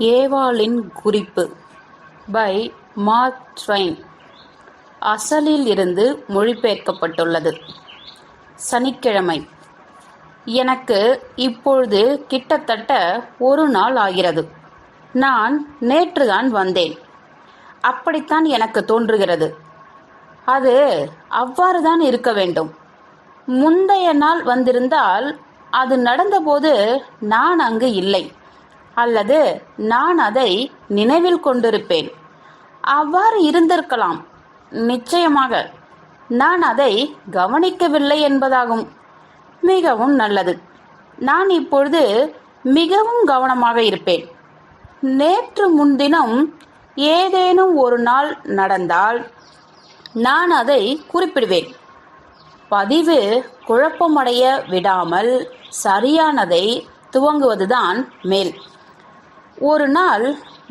ஏவாளின் குறிப்பு by Mark Twain. அசலில் இருந்து மொழிபெயர்க்கப்பட்டுள்ளது. சனிக்கிழமை. எனக்கு இப்பொழுது கிட்டத்தட்ட ஒரு நாள் ஆகிறது. நான் நேற்றுதான் வந்தேன். அப்படித்தான் எனக்கு தோன்றுகிறது. அது அவ்வாறுதான் இருக்க வேண்டும். முந்தைய நாள் வந்திருந்தால் அது நடந்தபோது நான் அங்கு இல்லை, அல்லது நான் அதை நினைவில் கொண்டிருப்பேன். அவ்வாறு இருந்திருக்கலாம். நிச்சயமாக நான் அதை கவனிக்கவில்லை என்பதாகும். மிகவும் நல்லது. நான் இப்பொழுது மிகவும் கவனமாக இருப்பேன். நேற்று முன்தினம் ஏதேனும் ஒரு நாள் நடந்தால் நான் அதை குறிப்பிடுவேன். பதிவு குழப்பமடைய விடாமல் சரியானதை துவங்குவதுதான் மேல். ஒரு நாள்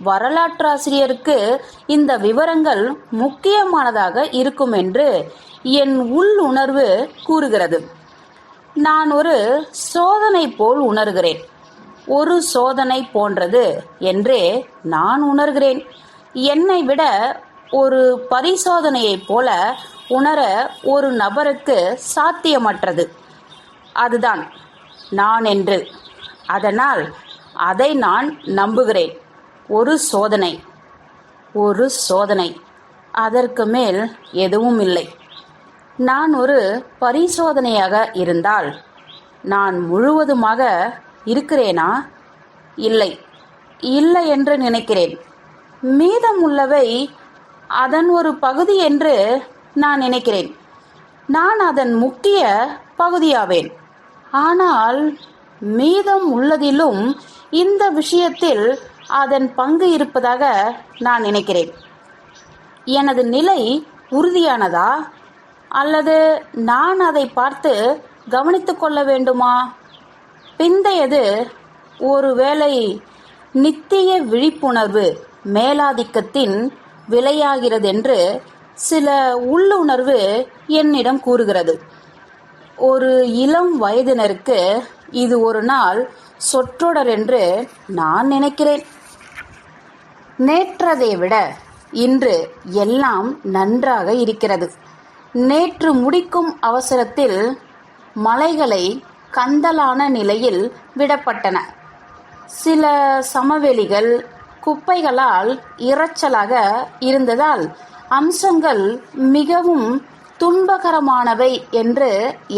வரலாற்றாசிரியருக்கு இந்த விவரங்கள் முக்கியமானதாக இருக்கும் என்று என் உள்ளுணர்வு கூறுகிறது. நான் ஒரு சோதனை போல் உணர்கிறேன். ஒரு சோதனை போன்றது என்றே நான் உணர்கிறேன். என்னை விட ஒரு பரிசோதனையைப் போல உணர ஒரு நபருக்கு சாத்தியமற்றது. அதுதான் நான் என்று. அதனால் அதை நான் நம்புகிறேன். ஒரு சோதனை, ஒரு சோதனை, அதற்கு மேல் எதுவும் இல்லை. நான் ஒரு பரிசோதனையாக இருந்தால் நான் முழுவதுமாக இருக்கிறேனா? இல்லை, இல்லை என்று நினைக்கிறேன். மீதமுள்ளவை அதன் ஒரு பகுதி என்று நான் நினைக்கிறேன். நான் அதன் முக்கிய பகுதியாவேன். ஆனால் மீதம் உள்ளதிலும் இந்த விஷயத்தில் அதன் பங்கு இருப்பதாக நான் நினைக்கிறேன். எனது நிலை உறுதியானதா, அல்லது நான் அதை பார்த்து கவனித்து கொள்ள வேண்டுமா? பிந்தையது ஒருவேளை நித்திய விழிப்புணர்வு மேலாதிக்கத்தின் விலையாகிறதென்று சில உள்ளுணர்வு என்னிடம் கூறுகிறது. ஒரு இளம் வயதினருக்கு இது ஒரு நாள் சொற்றொடர் என்று நான் நினைக்கிறேன். நேற்றதை விட இன்று எல்லாம் நன்றாக இருக்கிறது. நேற்று முடிக்கும் அவசரத்தில் மலைகளை கந்தலான நிலையில் விடப்பட்டன. சில சமவெளிகள் குப்பைகளால் இரைச்சலாக இருந்ததால் அம்சங்கள் மிகவும் துன்பகரமானவை என்று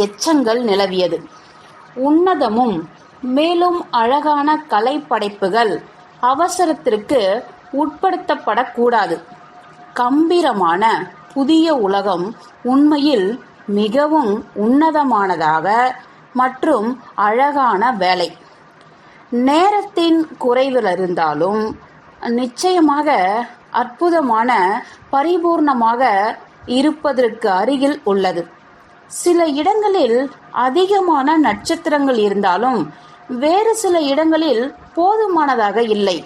எச்சங்கள் நிலவியது. உன்னதமும் மேலும் அழகான கலைப்படைப்புகள் அவசரத்திற்கு உட்படுத்தப்படக்கூடாது. கம்பீரமான புதிய உலகம் உண்மையில் மிகவும் உன்னதமானதாக மற்றும் அழகான வேலை. நேரத்தின் குறைவில் இருந்தாலும் நிச்சயமாக அற்புதமான பரிபூர்ணமாக இருப்பதற்கு அருகில் உள்ளது. சில இடங்களில் அதிகமான நட்சத்திரங்கள் இருந்தாலும் வேறு சில இடங்களில் போதுமானதாக இல்லை.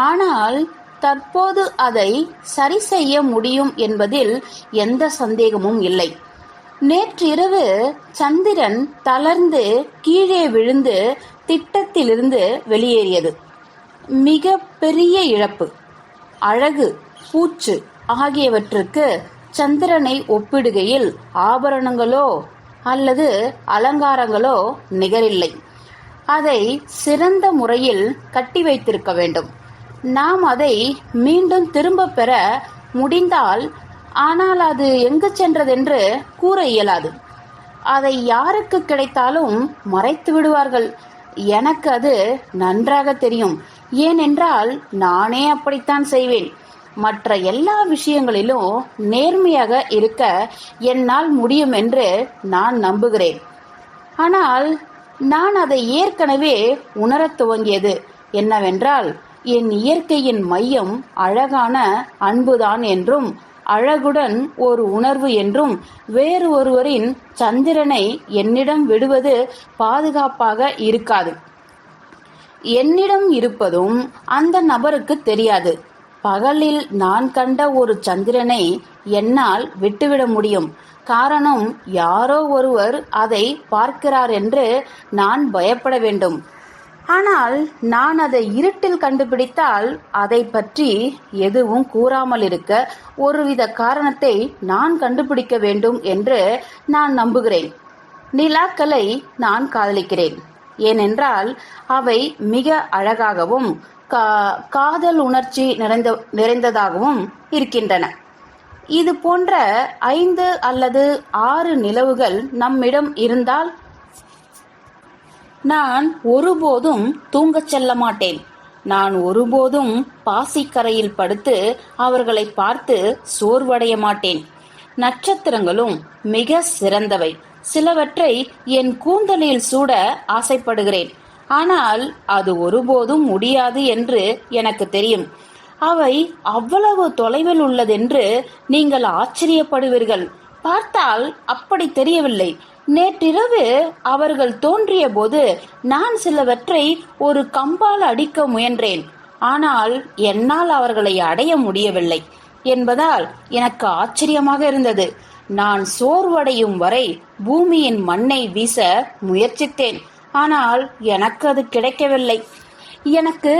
ஆனால் தற்போது அதை சரி செய்ய முடியும் என்பதில் எந்த சந்தேகமும் இல்லை. நேற்றிரவு சந்திரன் தளர்ந்து கீழே விழுந்து திட்டத்திலிருந்து வெளியேறியது. மிக பெரிய இழப்பு. அழகு, பூச்சு ஆகியவற்றுக்கு சந்திரனை ஒப்பிடுகையில் ஆபரணங்களோ அல்லது அலங்காரங்களோ நிகரில்லை. அதை சிறந்த முறையில் கட்டி வைத்திருக்க வேண்டும். நாம் அதை மீண்டும் திரும்ப பெற முடிந்தால், ஆனால் அது எங்கு சென்றதென்று கூற இயலாது. அதை யாருக்கு கிடைத்தாலும் மறைத்து விடுவார்கள். எனக்கு அது நன்றாக தெரியும். ஏனென்றால் நானே அப்படித்தான் செய்வேன். மற்ற எல்லா விஷயங்களிலும் நேர்மையாக இருக்க என்னால் முடியும் என்று நான் நம்புகிறேன். ஆனால் நான் அதை ஏற்கனவே உணரத் துவங்கியது என்னவென்றால், என் இயற்கையின் மையம் அழகான அன்புதான் என்றும் அழகுடன் ஒரு உணர்வு என்றும் வேறு ஒருவரின் சந்திரனை என்னிடம் விடுவது பாதுகாப்பாக இருக்காது. என்னிடம் இருப்பதும் அந்த நபருக்கு தெரியாது. பகலில் நான் கண்ட ஒரு சந்திரனை என்னால் விட்டுவிட முடியும். காரணம், யாரோ ஒருவர் அதை பார்க்கிறார் என்று நான் பயப்பட வேண்டும். ஆனால் நான் அதை இருட்டில் கண்டுபிடித்தால் அதை பற்றி எதுவும் கூறாமல் இருக்க ஒருவித காரணத்தை நான் கண்டுபிடிக்க வேண்டும் என்று நான் நம்புகிறேன். நிலாக்களை நான் காதலிக்கிறேன். ஏனென்றால் அவை மிக அழகாகவும் காதல் உணர்ச்சி நிறைந்ததாகவும் இருக்கின்றன. இது போன்ற 5 அல்லது 6 நிலவுகள் நம்மிடம் இருந்தால் நான் ஒருபோதும் தூங்கச் செல்ல மாட்டேன். நான் ஒருபோதும் பாசிக்கரையில் படுத்து அவர்களை பார்த்து சோர்வடைய மாட்டேன். நட்சத்திரங்களும் மிக சிறந்தவை. சிலவற்றை என் கூந்தலில் சூட ஆசைப்படுகிறேன். ஆனால் அது ஒருபோதும் முடியாது என்று எனக்கு தெரியும். அவை அவ்வளவு தொலைவில் உள்ளதென்று நீங்கள் ஆச்சரியப்படுவீர்கள். பார்த்தால் அப்படி தெரியவில்லை. நேற்றிரவு அவர்கள் தோன்றிய போது நான் சிலவற்றை ஒரு கம்பால் அடிக்க முயன்றேன். ஆனால் என்னால் அவர்களை அடைய முடியவில்லை என்பதால் எனக்கு ஆச்சரியமாக இருந்தது. நான் சோர்வடையும் வரை பூமியின் மண்ணை வீச முயற்சித்தேன். ஆனால் எனக்கு அது கிடைக்கவில்லை. எனக்கு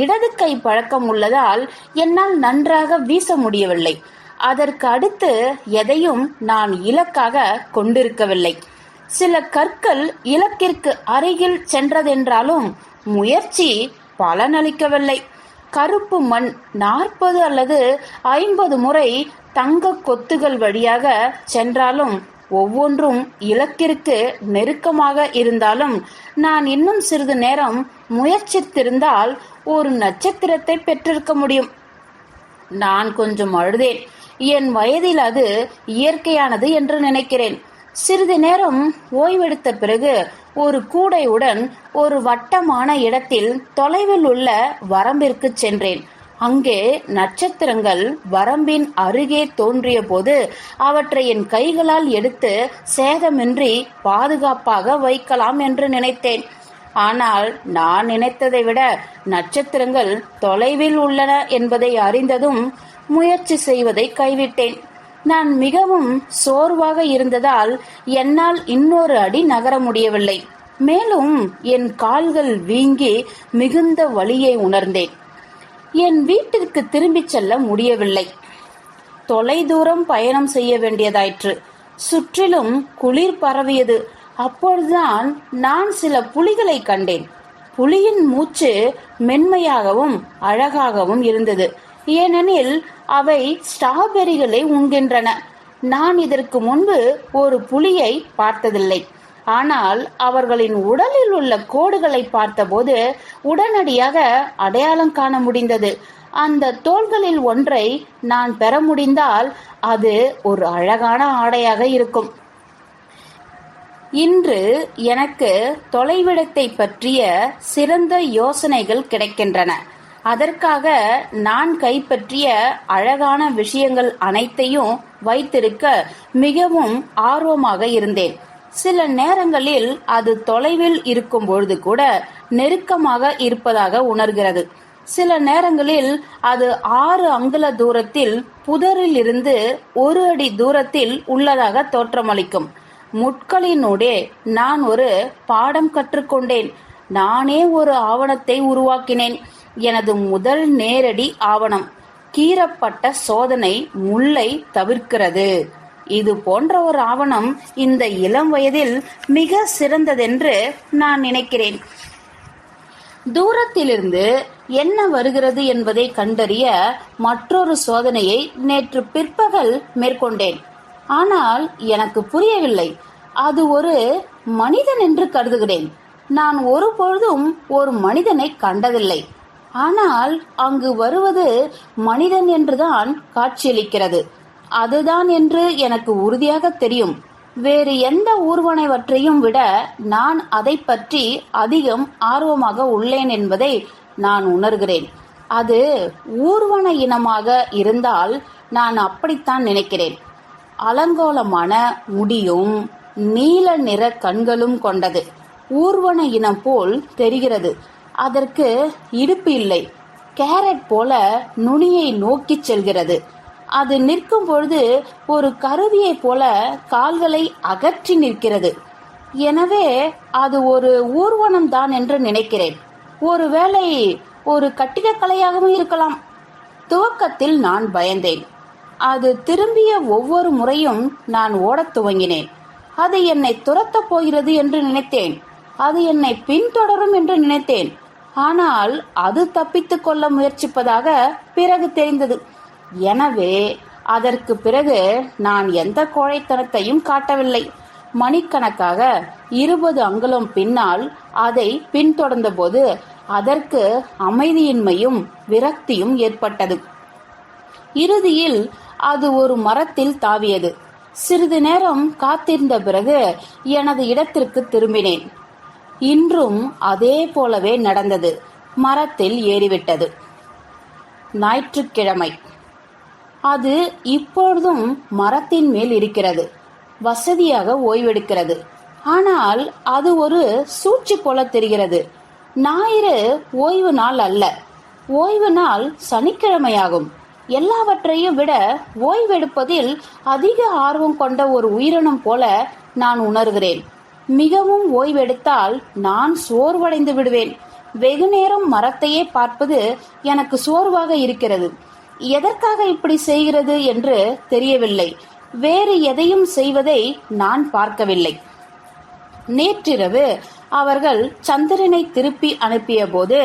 இடது கை பழக்கம் உள்ளதால் என்னால் நன்றாக வீச முடியவில்லை. அதற்கு அடுத்து எதையும் நான் இலக்காக கொண்டிருக்கவில்லை. சில கற்கள் இலக்கிற்கு அருகில் சென்றதென்றாலும் முயற்சி பலனளிக்கவில்லை. கருப்பு மண் 40 அல்லது 50 முறை தங்க கொத்துகள் வழியாக சென்றாலும் ஒவ்வொன்றும் இலக்கிற்கு நெருக்கமாக இருந்தாலும் நான் இன்னும் சிறிது நேரம் முயற்சித்திருந்தால் ஒரு நட்சத்திரத்தை பெற்றிருக்க முடியும். நான் கொஞ்சம் அழுதேன். என் வயதில் அது இயற்கையானது என்று நினைக்கிறேன். சிறிது நேரம் ஓய்வெடுத்த பிறகு ஒரு கூடையுடன் ஒரு வட்டமான இடத்தில் தொலைவில் உள்ள வரம்பிற்கு சென்றேன். அங்கே நட்சத்திரங்கள் வரம்பின் அருகே தோன்றிய போது அவற்றை என் கைகளால் எடுத்து சேதமின்றி பாதுகாப்பாக வைக்கலாம் என்று நினைத்தேன். ஆனால் நான் நினைத்ததை விட நட்சத்திரங்கள் தொலைவில் உள்ளன என்பதை அறிந்ததும் முயற்சி செய்வதை கைவிட்டேன். நான் மிகவும் சோர்வாக இருந்ததால் என்னால் இன்னொரு அடி நகர முடியவில்லை. மேலும் என் கால்கள் வீங்கி மிகுந்த வலியை உணர்ந்தேன். என் வீட்டிற்கு திரும்பிச் செல்ல முடியவில்லை. தொலைதூரம் பயணம் செய்ய வேண்டியதாயிற்று. சுற்றிலும் குளிர் பரவியது. அப்பொழுதுதான் நான் சில புலிகளை கண்டேன். புலியின் மூச்சு மென்மையாகவும் அழகாகவும் இருந்தது. ஏனெனில் அவை ஸ்ட்ராபெரிகளை உண்கின்றன. நான் இதற்கு முன்பு ஒரு புலியை பார்த்ததில்லை. ஆனால் அவர்களின் உடலில் உள்ள கோடுகளை பார்த்தபோது உடனடியாக அடையாளம் காண முடிந்தது. அந்த தோள்களில் ஒன்றை நான் பெற முடிந்தால் அது ஒரு அழகான ஆடையாக இருக்கும். இன்று எனக்கு தொலைவிடத்தை பற்றிய சிறந்த யோசனைகள் கிடைக்கின்றன. அதற்காக நான் கைப்பற்றிய அழகான விஷயங்கள் அனைத்தையும் வைத்திருக்க மிகவும் ஆர்வமாக இருந்தேன். சில நேரங்களில் அது தொலைவில் இருக்கும் பொழுது கூட நெருக்கமாக இருப்பதாக உணர்கிறது. சில நேரங்களில் அது 6 அங்குல தூரத்தில் புதரில் இருந்து 1 அடி தூரத்தில் உள்ளதாக தோற்றமளிக்கும். முட்களினூடே நான் ஒரு பாடம் கற்றுக்கொண்டேன். நானே ஒரு ஆவணத்தை உருவாக்கினேன். எனது முதல் நேரடி ஆவணம் கீறப்பட்ட சோதனை முள்ளை தவிர்க்கிறது. இது போன்ற ஒரு ஆவணம் இந்த இளம் வயதில் மிக சிறந்ததென்று நான் நினைக்கிறேன். தூரத்திலிருந்து என்ன வருகிறது என்பதை கண்டறிய மற்றொரு சோதனையை நேற்று பிற்பகல் மேற்கொண்டேன். ஆனால் எனக்கு புரியவில்லை. அது ஒரு மனிதன் என்று கருதுகிறேன். நான் ஒருபொழுதும் ஒரு மனிதனை கண்டதில்லை. ஆனால் அங்கு வருவது மனிதன் என்றுதான் காட்சியளிக்கிறது. அதுதான் என்று எனக்கு உறுதியாக தெரியும். வேறு எந்த ஊர்வனவற்றையும் விட நான் அதை பற்றி அதிகம் ஆர்வமாக உள்ளேன் என்பதை நான் உணர்கிறேன். அது ஊர்வன இனமாக இருந்தால் நான் அப்படித்தான் நினைக்கிறேன். அலங்கோலமான முடியும் நீல நிற கண்களும் கொண்டது. ஊர்வன இனம் போல் தெரிகிறது. அதற்கு இடுப்பு இல்லை. கேரட் போல நுனியை நோக்கி செல்கிறது. அது நிற்கும் பொழுது ஒரு கருவியை போல கால்களை அகற்றி நிற்கிறது. எனவே அது ஒரு ஊர்வனம் தான் என்று நினைக்கிறேன். ஒருவேளை ஒரு கட்டிடக்கலையாகவும் இருக்கலாம். துவக்கத்தில் நான் பயந்தேன். அது திரும்பிய ஒவ்வொரு முறையும் நான் ஓடத் துவங்கினேன். அது என்னை துரத்தப் போகிறது என்று நினைத்தேன். அது என்னை பின்தொடரும் என்று நினைத்தேன். ஆனால் அது தப்பித்துக் கொள்ள முயற்சிப்பதாக பிறகு தெரிந்தது. எனவே அதற்கு பிறகு நான் எந்த கோழைத்தனத்தையும் காட்டவில்லை. மணிக்கணக்காக 20 அங்குலம் பின்னால் அதை பின்தொடர்ந்த போது அதற்கு அமைதியின்மையும் விரக்தியும் ஏற்பட்டது. இறுதியில் அது ஒரு மரத்தில் தாவியது. சிறிது நேரம் காத்திருந்த பிறகு எனது இடத்திற்கு திரும்பினேன். இன்றும் அதே போலவே நடந்தது. மரத்தில் ஏறிவிட்டது. ஞாயிற்றுக்கிழமை. அது இப்பொழுதும் மரத்தின் மேல் இருக்கிறது. வசதியாக ஓய்வெடுக்கிறது. ஆனால் அது ஒரு சூழ்ச்சி போல தெரிகிறது. ஞாயிறு ஓய்வு நாள் அல்ல. ஓய்வு நாள் சனிக்கிழமையாகும். எல்லாவற்றையும் விட ஓய்வெடுப்பதில் அதிக ஆர்வம் கொண்ட ஒரு உயிரினம் போல நான் உணர்கிறேன். மிகவும் ஓய்வெடுத்தால் நான் சோர்வடைந்து விடுவேன். வெகு நேரம் மரத்தையே பார்ப்பது எனக்கு சோர்வாக இருக்கிறது. எதற்காக இப்படி செய்கிறது என்று தெரியவில்லை. வேறு எதையும் செய்வதை நான் பார்க்கவில்லை. நேற்றிரவு அவர்கள் சந்திரனை திருப்பி அனுப்பிய போது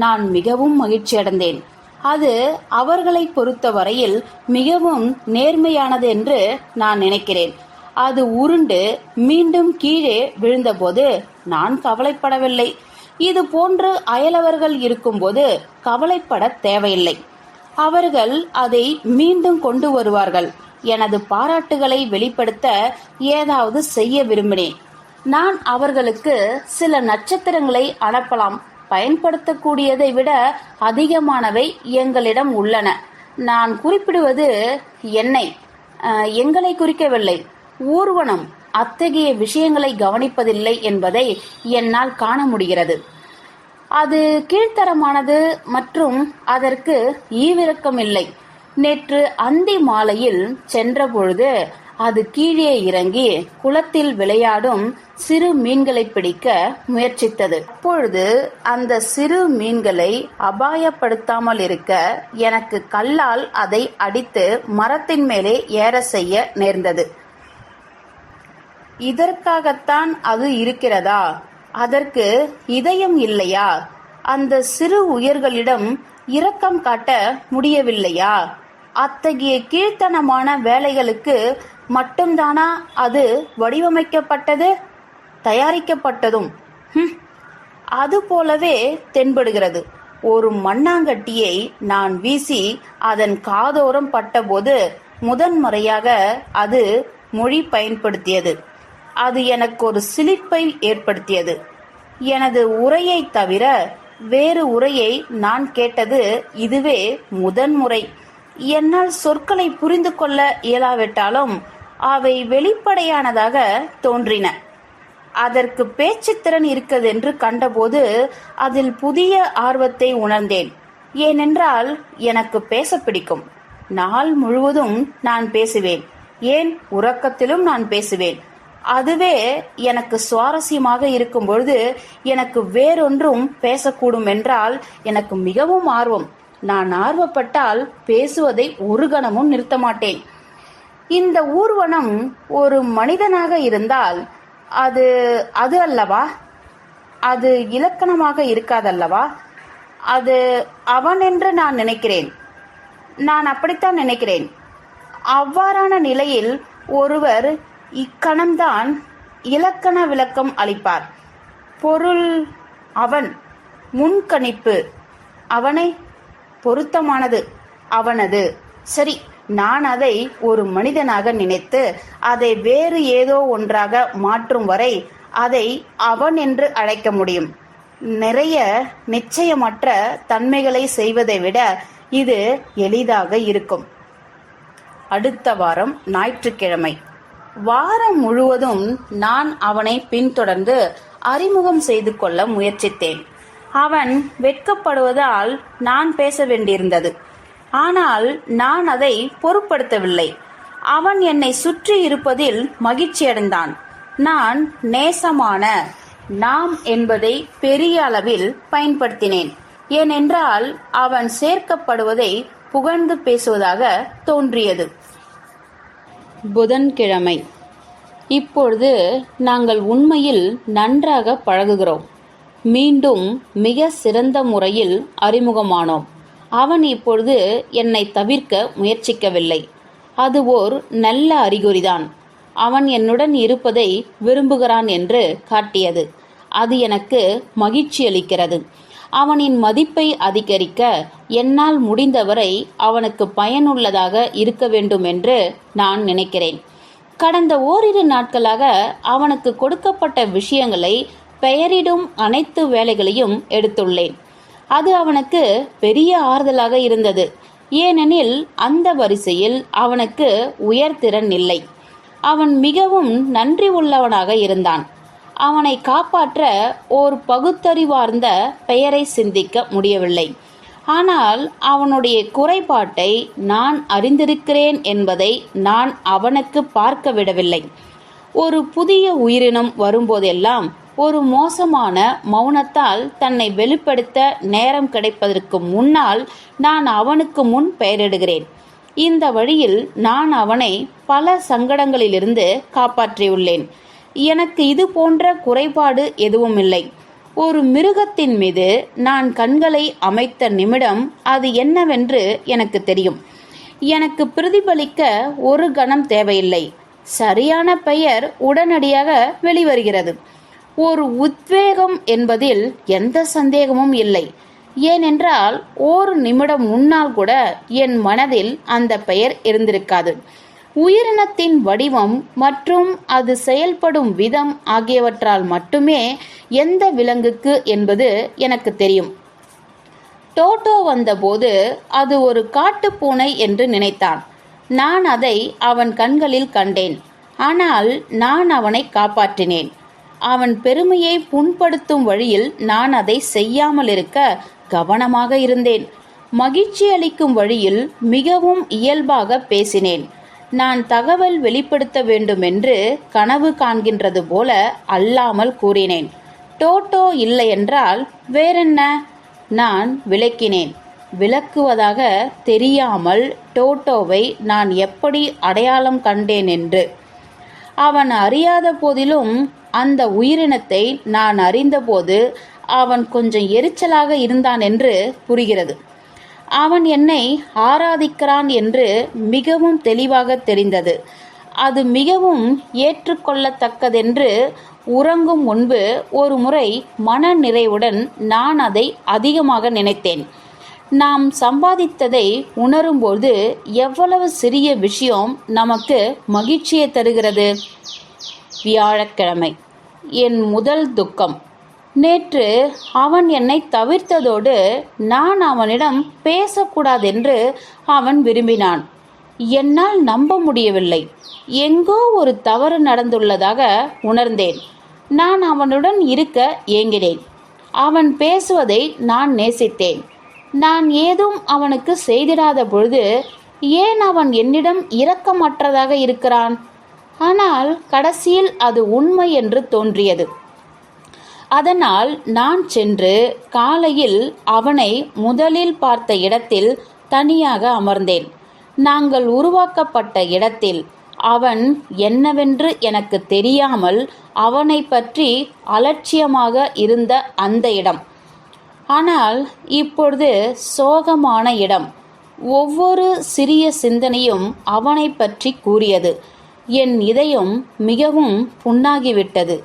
நான் மிகவும் மகிழ்ச்சியடைந்தேன். அது அவர்களை பொறுத்த வரையில் மிகவும் நேர்மையானது என்று நான் நினைக்கிறேன். அது உருண்டு மீண்டும் கீழே விழுந்தபோது நான் கவலைப்படவில்லை. இது போன்று அயலவர்கள் இருக்கும்போது கவலைப்பட தேவையில்லை. அவர்கள் அதை மீண்டும் கொண்டு வருவார்கள். எனது பாராட்டுகளை வெளிப்படுத்த ஏதாவது செய்ய விரும்பினேன். நான் அவர்களுக்கு சில நட்சத்திரங்களை அனுப்பலாம். பயன்படுத்தக்கூடியதை விட அதிகமானவை எங்களிடம் உள்ளன. நான் குறிப்பிடுவது எங்களை குறிக்கவில்லை. ஊர்வனம் அத்தகைய விஷயங்களை கவனிப்பதில்லை என்பதை என்னால் காண முடிகிறது. அது கீழ்த்தரமானது மற்றும் அதற்கு ஈவிரக்கம் இல்லை. நேற்று அந்தி மாலையில் சென்றபொழுது அது கீழே இறங்கி குளத்தில் விளையாடும் சிறு மீன்களை பிடிக்க முயற்சித்தது. அப்பொழுது அந்த சிறு மீன்களை அபாயப்படுத்தாமல் இருக்க எனக்கு கல்லால் அதை அடித்து மரத்தின் மேலே ஏற செய்ய நேர்ந்தது. இதற்காகத்தான் அது இருக்கிறதா? அதற்கு இதயம் இல்லையா? அந்த சிறு உயிர்களிடம் இரக்கம் காட்ட முடியவில்லையா? அத்தகைய கீழ்த்தனமான வேலைகளுக்கு மட்டும்தானா அது வடிவமைக்கப்பட்டது, தயாரிக்கப்பட்டதும்? அது போலவே தென்படுகிறது. ஒரு மண்ணாங்கட்டியை நான் வீசி அதன் காதோரம் பட்டபோது முதன்முறையாக அது மொழி பயன்படுத்தியது. அது எனக்கு ஒரு சிலிர்ப்பை ஏற்படுத்தியது. எனது உரையை தவிர வேறு உரையை நான் கேட்டது இதுவே முதன்முறை. என்னால் சொற்களை புரிந்து கொள்ள இயலாவிட்டாலும் அவை வெளிப்படையானதாக தோன்றின. அதற்கு பேச்சுத்திறன் இருக்கிறது என்று கண்டபோது அதில் புதிய ஆர்வத்தை உணர்ந்தேன். ஏனென்றால் எனக்கு பேச பிடிக்கும். நாள் முழுவதும் நான் பேசுவேன். ஏன், உறக்கத்திலும் நான் பேசுவேன். அதுவே எனக்கு சுவாரஸ்யமாக இருக்கும் பொழுது எனக்கு வேறொன்றும் பேசக்கூடும் என்றால் எனக்கு மிகவும் ஆர்வம். நான் ஆர்வப்பட்டால் பேசுவதை ஒரு கணமும் நிறுத்த மாட்டேன். இந்த ஊர்வனம் ஒரு மனிதனாக இருந்தால் அது அல்லவா? அது இலக்கணமாக இருக்காதல்லவா? அது அவன் என்று நான் நினைக்கிறேன். நான் அப்படித்தான் நினைக்கிறேன். அவ்வாறான நிலையில் ஒருவர் இக்கணம்தான் இலக்கண விளக்கம் அளிப்பார். பொருள் அவன், முன்கணிப்பு அவனை, பொருத்தமானது அவனது. சரி, நான் அதை ஒரு மனிதனாக நினைத்து அதை வேறு ஏதோ ஒன்றாக மாற்றும் வரை அதை அவன் என்று அழைக்க முடியும். நிறைய நிச்சயமற்ற தன்மைகளை செய்வதை விட இது எளிதாக இருக்கும். அடுத்த வாரம் ஞாயிற்றுக்கிழமை. வாரம் முழுவதும் நான் அவனை பின்தொடர்ந்து அறிமுகம் செய்து கொள்ள முயற்சித்தேன். அவன் வெட்கப்படுவதால் நான் பேச வேண்டியிருந்தது. ஆனால் நான் அதை பொருட்படுத்தவில்லை. அவன் என்னை சுற்றி இருப்பதில் மகிழ்ச்சியடைந்தான். நான் நேசமான நாம் என்பதை பெரிய அளவில் பயன்படுத்தினேன். ஏனென்றால் அவன் சேர்க்கப்படுவதை புகழ்ந்து பேசுவதாக தோன்றியது. புதன்கிழமை. இப்பொழுது நாங்கள் உண்மையில் நன்றாக பழகுகிறோம். மீண்டும் மிக சிறந்த முறையில் அறிமுகமானோம். அவன் இப்பொழுது என்னை தவிர்க்க முயற்சிக்கவில்லை. அது ஓர் நல்ல அறிகுறிதான். அவன் என்னுடன் இருப்பதை விரும்புகிறான் என்று காட்டியது. அது எனக்கு மகிழ்ச்சியளிக்கிறது. அவனின் மதிப்பை அதிகரிக்க என்னால் முடிந்தவரை அவனுக்கு பயனுள்ளதாக இருக்க வேண்டும் என்று நான் நினைக்கிறேன். கடந்த ஓரிரு நாட்களாக அவனுக்கு கொடுக்கப்பட்ட விஷயங்களை பெயரிடும் அனைத்து வேலைகளையும் எடுத்துள்ளேன். அது அவனுக்கு பெரிய ஆறுதலாக இருந்தது. ஏனெனில் அந்த வரிசையில் அவனுக்கு உயர்திறன் இல்லை. அவன் மிகவும் நன்றி உள்ளவனாக இருந்தான். அவனை காப்பாற்ற ஓர் பகுத்தறிவார்ந்த பெயரை சிந்திக்க முடியவில்லை. ஆனால் அவனுடைய குறைபாட்டை நான் அறிந்திருக்கிறேன் என்பதை நான் அவனுக்கு பார்க்க விடவில்லை. ஒரு புதிய உயிரினம் வரும்போதெல்லாம் ஒரு மோசமான மௌனத்தால் தன்னை வெளிப்படுத்த நேரம் கிடைப்பதற்கு முன்னால் நான் அவனுக்கு முன் பெயரிடுகிறேன். இந்த வழியில் நான் அவனை பல சங்கடங்களிலிருந்து காப்பாற்றியுள்ளேன். எனக்கு இது போன்ற குறைபாடு எதுவும் இல்லை. ஒரு மிருகத்தின் மீது நான் கண்களை அமைத்த நிமிடம் அது என்னவென்று எனக்கு தெரியும். எனக்கு பிரதிபலிக்க ஒரு கணம் தேவையில்லை. சரியான பெயர் உடனடியாக வெளிவருகிறது. ஒரு உத்வேகம் என்பதில் எந்த சந்தேகமும் இல்லை. ஏனென்றால் ஒரு நிமிடம் முன்னால் கூட என் மனதில் அந்த பெயர் இருந்திருக்காது. உயிரினத்தின் வடிவம் மற்றும் அது செயல்படும் விதம் ஆகியவற்றால் மட்டுமே எந்த விலங்குக்கு என்பது எனக்கு தெரியும். டோட்டோ வந்தபோது அது ஒரு காட்டுப்பூனை என்று நினைத்தான். நான் அதை அவன் கண்களில் கண்டேன். ஆனால் நான் அவனை காப்பாற்றினேன். அவன் பெருமையை புண்படுத்தும் வழியில் நான் அதை செய்யாமல் இருக்க கவனமாக இருந்தேன். மகிழ்ச்சி அளிக்கும் வழியில் மிகவும் இயல்பாக பேசினேன். நான் தகவல் வெளிப்படுத்த வேண்டும் என்று கனவு காண்கின்றது போல அல்லாமல் கூறினேன். டோட்டோ இல்லை என்றால் வேறென்ன? நான் விளக்கினேன். விளக்குவதாக தெரியாமல் டோட்டோவை நான் எப்படி அடையாளம் கண்டேன் என்று. அவன் அறியாத போதிலும் அந்த உயிரினத்தை நான் அறிந்தபோது அவன் கொஞ்சம் எரிச்சலாக இருந்தான் என்று புரிகிறது. அவன் என்னை ஆராதிக்கிறான் என்று மிகவும் தெளிவாக தெரிந்தது. அது மிகவும் ஏற்றுக்கொள்ளத்தக்கதென்று உறங்கும் முன்பு ஒரு முறை மன நிறைவுடன் நான் அதை அதிகமாக நினைத்தேன். நாம் சம்பாதித்ததை உணரும்போது எவ்வளவு சிறிய விஷயம் நமக்கு மகிழ்ச்சியை தருகிறது. வியாழக்கிழமை. என் முதல் துக்கம். நேற்று அவன் என்னை தவிர்த்ததோடு நான் அவனிடம் பேசக்கூடாதென்று அவன் விரும்பினான். என்னால் நம்ப முடியவில்லை. எங்கோ ஒரு தவறு நடந்துள்ளதாக உணர்ந்தேன். நான் அவனுடன் இருக்க ஏங்கினேன். அவன் பேசுவதை நான் நேசித்தேன். நான் ஏதும் அவனுக்கு செய்திடாத பொழுது ஏன் அவன் என்னிடம் இரக்கமற்றதாக இருக்கிறான்? ஆனால் கடைசியில் அது உண்மை என்று தோன்றியது. அதனால் நான் சென்று காலையில் அவனை முதலில் பார்த்த இடத்தில் தனியாக அமர்ந்தேன். நாங்கள் உருவாக்கப்பட்ட இடத்தில். அவன் என்னவென்று எனக்கு தெரியாமல் அவனை பற்றி அலட்சியமாக இருந்த அந்த இடம். ஆனால் இப்பொழுது சோகமான இடம். ஒவ்வொரு சிறிய சிந்தனையும் அவனை பற்றி கூறியது. என் இதயம் மிகவும் புண்ணாகிவிட்டது.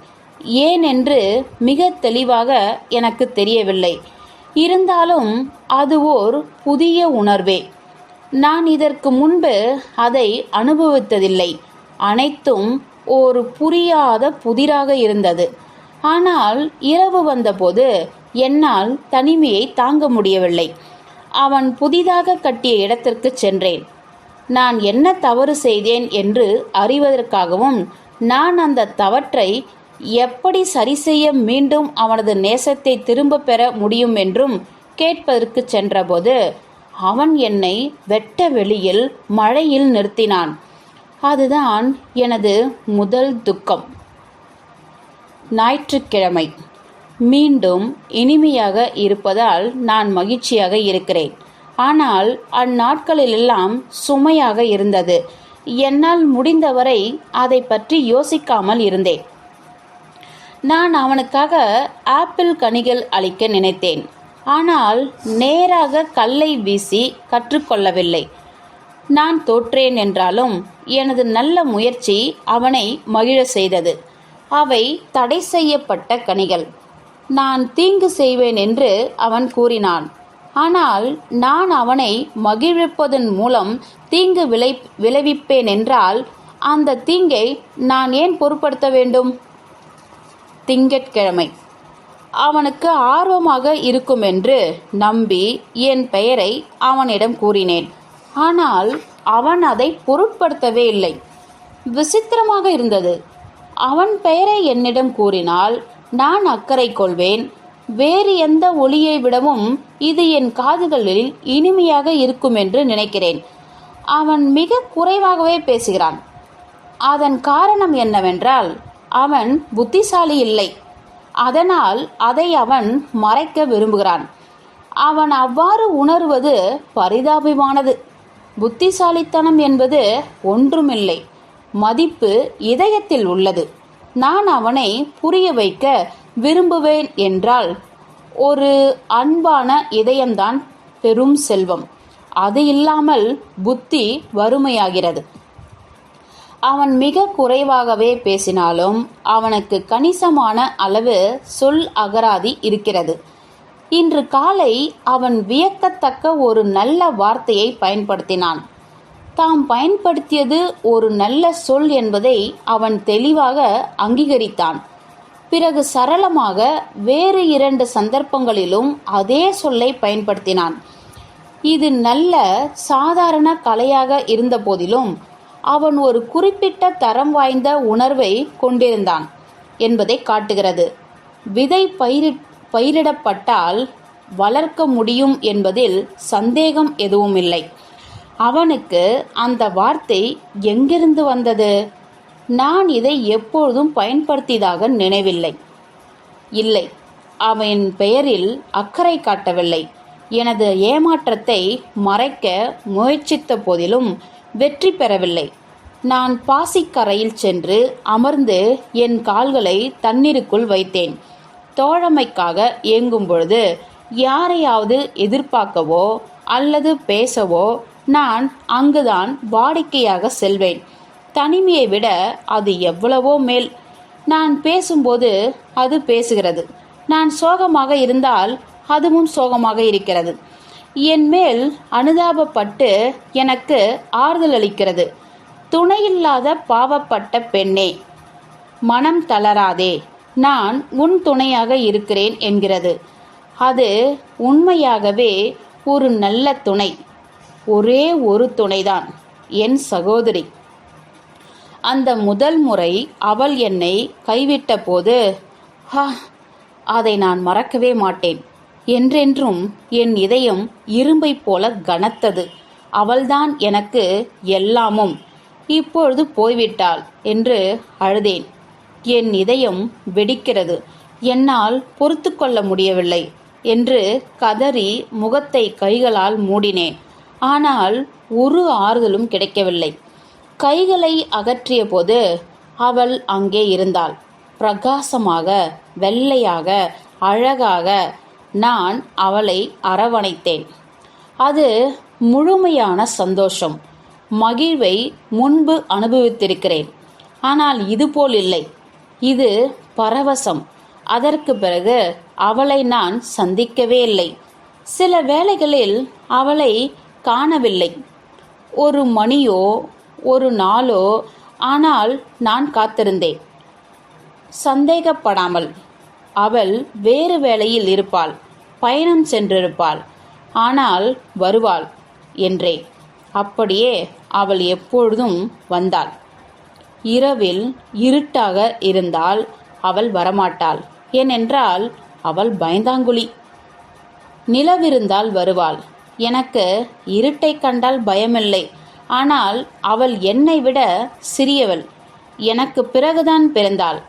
ஏனென்று மிக தெளிவாக எனக்கு தெரியவில்லை. இருந்தாலும் அது ஓர் புதிய உணர்வே. நான் இதற்கு முன்பு அதை அனுபவித்ததில்லை. அனைத்தும் ஒரு புரியாத புதிராக இருந்தது. ஆனால் இரவு வந்தபோது என்னால் தனிமையை தாங்க முடியவில்லை. அவன் புதிதாக கட்டிய இடத்திற்கு சென்றேன். நான் என்ன தவறு செய்தேன் என்று அறிவதற்காகவும் நான் அந்த தவற்றை எப்படி சரி செய்ய மீண்டும் அவனது நேசத்தை திரும்ப பெற முடியும் என்றும் கேட்பதற்கு சென்றபோது அவன் என்னை வெட்ட வெளியில் மழையில் நிறுத்தினான். அதுதான் எனது முதல் துக்கம். ஞாயிற்றுக்கிழமை மீண்டும் இனிமையாக இருப்பதால் நான் மகிழ்ச்சியாக இருக்கிறேன். ஆனால் அந்நாட்களிலெல்லாம் சுமையாக இருந்தது. என்னால் முடிந்தவரை அதை பற்றி யோசிக்காமல் இருந்தேன். நான் அவனுக்காக ஆப்பிள் கனிகள் அளிக்க நினைத்தேன். ஆனால் நேராக கல்லை வீசி கற்றுக்கொள்ளவில்லை. நான் தோற்றேன் என்றாலும் எனது நல்ல முயற்சி அவனை மகிழ செய்தது. அவை தடை செய்யப்பட்ட கனிகள். நான் தீங்கு செய்வேன் என்று அவன் கூறினான். ஆனால் நான் அவனை மகிழ்விப்பதன் மூலம் தீங்கு விளைவிப்பேன் என்றால் அந்த தீங்கை நான் ஏன் பொருட்படுத்த வேண்டும்? திங்கட்கிழமை அவனுக்கு ஆர்வமாக இருக்கும் என்று நம்பி என் பெயரை அவனிடம் கூறினேன். ஆனால் அவன் அதை பொருட்படுத்தவே இல்லை. விசித்திரமாக இருந்தது. அவன் பெயரை என்னிடம் கூறினால் நான் அக்கறை கொள்வேன். வேறு எந்த ஒலியை விடவும் இது என் காதுகளில் இனிமையாக இருக்கும் என்று நினைக்கிறேன். அவன் மிக குறைவாகவே பேசுகிறான். அதன் காரணம் என்னவென்றால் அவன் புத்திசாலி இல்லை. அதனால் அதை அவன் மறைக்க விரும்புகிறான். அவன் அவ்வாறு உணர்வது பரிதாபமானது. புத்திசாலித்தனம் என்பது ஒன்றுமில்லை. மதிப்பு இதயத்தில் உள்ளது. நான் அவனை புரிய வைக்க விரும்புவேன் என்றால் ஒரு அன்பான இதயம்தான் பெரும் செல்வம். அது இல்லாமல் புத்தி வறுமையாகிறது. அவன் மிக குறைவாகவே பேசினாலும் அவனுக்கு கணிசமான அளவு சொல் அகராதி இருக்கிறது. இன்று காலை அவன் வியக்கத்தக்க ஒரு நல்ல வார்த்தையை பயன்படுத்தினான். தாம் பயன்படுத்தியது ஒரு நல்ல சொல் என்பதை அவன் தெளிவாக அங்கீகரித்தான். பிறகு சரளமாக வேறு 2 சந்தர்ப்பங்களிலும் அதே சொல்லை பயன்படுத்தினான். இது நல்ல சாதாரண கலையாக இருந்த போதிலும் அவன் ஒரு குறிப்பிட்ட தரம் வாய்ந்த உணர்வை கொண்டிருந்தான் என்பதை காட்டுகிறது. விதை பயிரிடப்பட்டால் வளர்க்க முடியும் என்பதில் சந்தேகம் எதுவும் இல்லை. அவனுக்கு அந்த வார்த்தை எங்கிருந்து வந்தது? நான் இதை எப்பொழுதும் பயன்படுத்தியதாக நினைவில்லை. இல்லை, அவன் பெயரில் அக்கறை காட்டவில்லை. எனது ஏமாற்றத்தை மறைக்க முயற்சித்த போதிலும் வெற்றி பெறவில்லை. நான் பாசிக்கரையில் சென்று அமர்ந்து என் கால்களை தண்ணீருக்குள் வைத்தேன். தோழமைக்காக ஏங்கும் பொழுது யாரையாவது எதிர்பார்க்கவோ அல்லது பேசவோ நான் அங்குதான் வாடிக்கையாக செல்வேன். தனிமையை விட அது எவ்வளவோ மேல். நான் பேசும்போது அது பேசுகிறது. நான் சோகமாக இருந்தால் அதுவும் சோகமாக இருக்கிறது. என் மேல் அனுதாபப்பட்டு எனக்கு ஆறுதல் அளிக்கிறது. துணையில்லாத பாவப்பட்ட பெண்ணே, மனம் தளராதே, நான் உன் துணையாக இருக்கிறேன் என்கிறது. அது உண்மையாகவே ஒரு நல்ல துணை. ஒரே ஒரு துணைதான், என் சகோதரி. அந்த முதல் முறை அவள் என்னை கைவிட்ட போது அதை நான் மறக்கவே மாட்டேன். என்றென்றும் என் இதயம் இரும்பை போல கனத்தது. அவள்தான் எனக்கு எல்லாமும். இப்பொழுது போய்விட்டாள் என்று அழுதேன். என் இதயம் வெடிக்கிறது. என்னால் பொறுத்து கொள்ள முடியவில்லை என்று கதறி முகத்தை கைகளால் மூடினேன். ஆனால் ஒரு ஆறுதலும் கிடைக்கவில்லை. கைகளை அகற்றிய போது அவள் அங்கே இருந்தாள். பிரகாசமாக, வெள்ளையாக, அழகாக. நான் அவளை அரவணைத்தேன். அது முழுமையான சந்தோஷம். மகிழ்வை முன்பு அனுபவித்திருக்கிறேன். ஆனால் இதுபோல் இல்லை. இது பரவசம். அதற்கு பிறகு அவளை நான் சந்திக்கவே இல்லை. சில வேளைகளில் அவளை காணவில்லை. ஒரு மணியோ ஒரு நாளோ. ஆனால் நான் காத்திருந்தேன், சந்தேகப்படாமல். அவள் வேறு வேளையில் இருப்பாள், பயணம் சென்றிருப்பாள். ஆனால் வருவாள் என்றே. அப்படியே அவள் எப்பொழுதும் வந்தாள். இரவில் இருட்டாக இருந்தால் அவள் வரமாட்டாள். ஏனென்றால் அவள் பயந்தாங்குழி. நிலவிருந்தால் வருவாள். எனக்கு இருட்டை கண்டால் பயமில்லை. ஆனால் அவள் என்னை விட சிறியவள். எனக்கு பிறகுதான் பிறந்தாள்.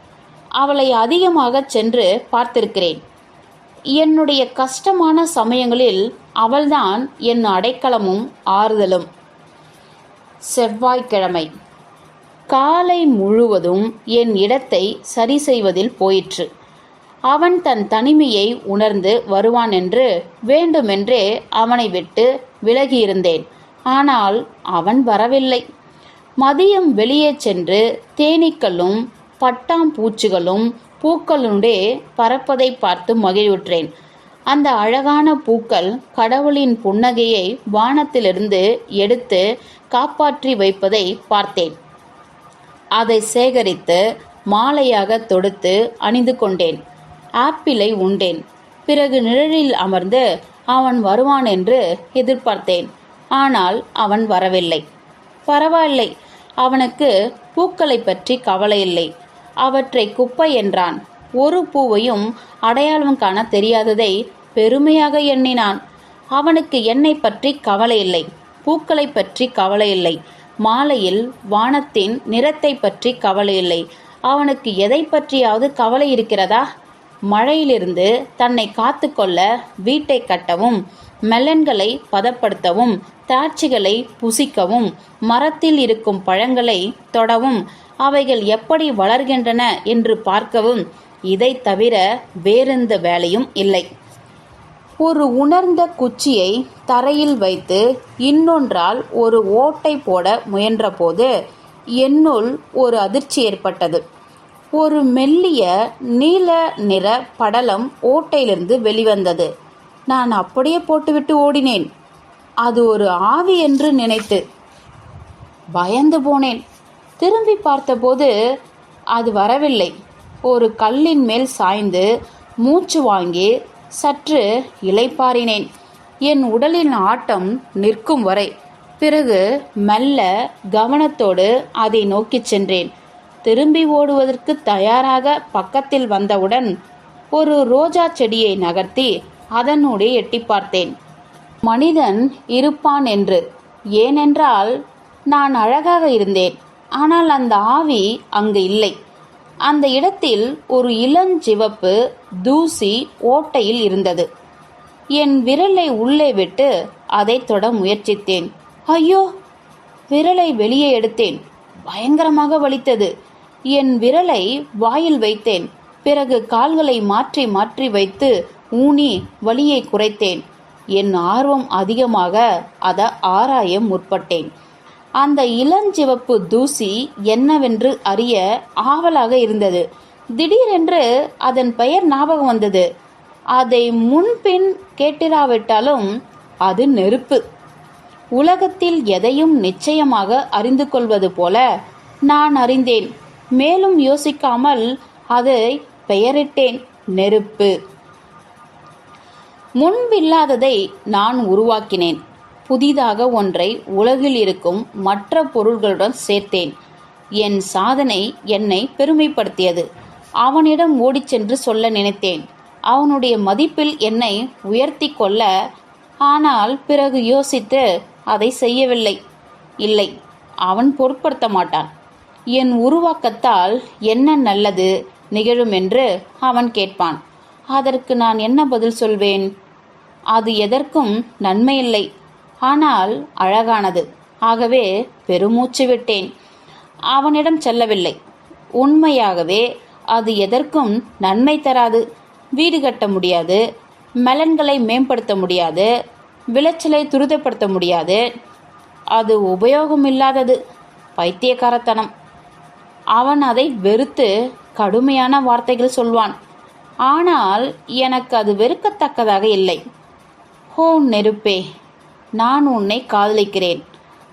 அவளை அதிகமாக சென்று பார்த்திருக்கிறேன். என்னுடைய கஷ்டமான சமயங்களில் அவள்தான் என் அடைக்கலமும் ஆறுதலும். செவ்வாய்க்கிழமை காலை முழுவதும் என் இடத்தை சரி செய்வதில் போயிற்று. அவன் தன் தனிமையை உணர்ந்து வருவான் என்று வேண்டுமென்றே அவனை விட்டு விலகியிருந்தேன். ஆனால் அவன் வரவில்லை. மதியம் வெளியே சென்று தேனீக்களும் பட்டாம்பூச்சிகளும் பூக்களுடே பறப்பதை பார்த்து மகிழ்வுற்றேன். அந்த அழகான பூக்கள் கடவுளின் புன்னகையை வானத்திலிருந்து எடுத்து காப்பாற்றி வைப்பதை பார்த்தேன். அதை சேகரித்து மாலையாக தொடுத்து அணிந்து கொண்டேன். ஆப்பிளை உண்டேன். பிறகு நிழலில் அமர்ந்து அவன் வருவான் என்று எதிர்பார்த்தேன். ஆனால் அவன் வரவில்லை. பரவாயில்லை, அவனுக்கு பூக்களை பற்றி கவலை இல்லை. அவற்றை குப்பை என்றான். ஒரு பூவையும் அடையாளம் காண தெரியாததை பெருமையாக எண்ணினான். அவனுக்கு என்னை பற்றி கவலை இல்லை, பூக்களை பற்றி கவலை இல்லை, மாலையில் வானத்தின் நிறத்தை பற்றி கவலை இல்லை. அவனுக்கு எதை பற்றியாவது கவலை இருக்கிறதா? மழையிலிருந்து தன்னை காத்து கொள்ள வீட்டை கட்டவும், மெலன்களை பதப்படுத்தவும், திராட்சைகளை புசிக்கவும், மரத்தில் இருக்கும் பழங்களை தொடவும், அவைகள் எப்படி வளர்கின்றன என்று பார்க்கவும் இதை தவிர வேறெந்த வேலையும் இல்லை. ஒரு உணர்ந்த குச்சியை தரையில் வைத்து இன்னொன்றால் ஒரு ஓட்டை போட முயன்றபோது என்னுள் ஒரு அதிர்ச்சி ஏற்பட்டது. ஒரு மெல்லிய நீல நிற படலம் ஓட்டையிலிருந்து வெளிவந்தது. நான் அப்படியே போட்டுவிட்டு ஓடினேன். அது ஒரு ஆவி என்று நினைத்து பயந்து போனேன். திரும்பி பார்த்தபோது அது வரவில்லை. ஒரு கல்லின் மேல் சாய்ந்து மூச்சு வாங்கி சற்று இளைப்பாறினேன். என் உடலின் ஆட்டம் நிற்கும் வரை. பிறகு மெல்ல கவனத்தோடு அதை நோக்கிச் சென்றேன். திரும்பி ஓடுவதற்கு தயாராக பக்கத்தில் வந்தவுடன் ஒரு ரோஜா செடியை நகர்த்தி அதனூடே எட்டி பார்த்தேன். மனிதன் இருப்பான் என்று. ஏனென்றால் நான் அழகாக இருந்தேன். ஆனால் அந்த ஆவி அங்கு இல்லை. அந்த இடத்தில் ஒரு இளஞ்சிவப்பு தூசி ஓட்டையில் இருந்தது. என் விரலை உள்ளே விட்டு அதை தொட முயற்சித்தேன். ஐயோ! விரலை வெளியே எடுத்தேன். பயங்கரமாக வலித்தது. என் விரலை வாயில் வைத்தேன். பிறகு கால்களை மாற்றி மாற்றி வைத்து ஊனி வலியை குறைத்தேன். என் ஆர்வம் அதிகமாக அதை ஆராய முற்பட்டேன். அந்த இளஞ்சிவப்பு தூசி என்னவென்று அறிய ஆவலாக இருந்தது. திடீரென்று அதன் பெயர் ஞாபகம் வந்தது. அதை முன்பின் கேட்டிராவிட்டாலும் அது நெருப்பு. உலகத்தில் எதையும் நிச்சயமாக அறிந்து கொள்வது போல நான் அறிந்தேன். மேலும் யோசிக்காமல் அதை பெயரிட்டேன், நெருப்பு. முன்பில்லாததை நான் உருவாக்கினேன். புதிதாக ஒன்றை உலகில் இருக்கும் மற்ற பொருள்களுடன் சேர்த்தேன். என் சாதனை என்னை பெருமைப்படுத்தியது. அவனிடம் ஓடிச் சென்று சொல்ல நினைத்தேன், அவனுடைய மதிப்பில் என்னை உயர்த்தி கொள்ள. ஆனால் பிறகு யோசித்து அதை செய்யவில்லை. இல்லை, அவன் பொருட்படுத்த மாட்டான். என் உருவாக்கத்தால் என்ன நல்லது நிகழும் என்று அவன் கேட்பான். அதற்கு நான் என்ன பதில் சொல்வேன்? அது எதற்கும் நன்மையில்லை, ஆனால் அழகானது. ஆகவே பெருமூச்சு விட்டேன். அவனிடம் செல்லவில்லை. உண்மையாகவே அது எதற்கும் நன்மை தராது. வீடு கட்ட முடியாது, மெலன்களை மேம்படுத்த முடியாது, விளைச்சலை துரிதப்படுத்த முடியாது. அது உபயோகமில்லாதது, பைத்தியக்காரத்தனம். அவன் அதை வெறுத்து கடுமையான வார்த்தைகள் சொல்வான். ஆனால் எனக்கு அது வெறுக்கத்தக்கதாக இல்லை. ஹோ நெருப்பே, நான் உன்னை காதலிக்கிறேன்.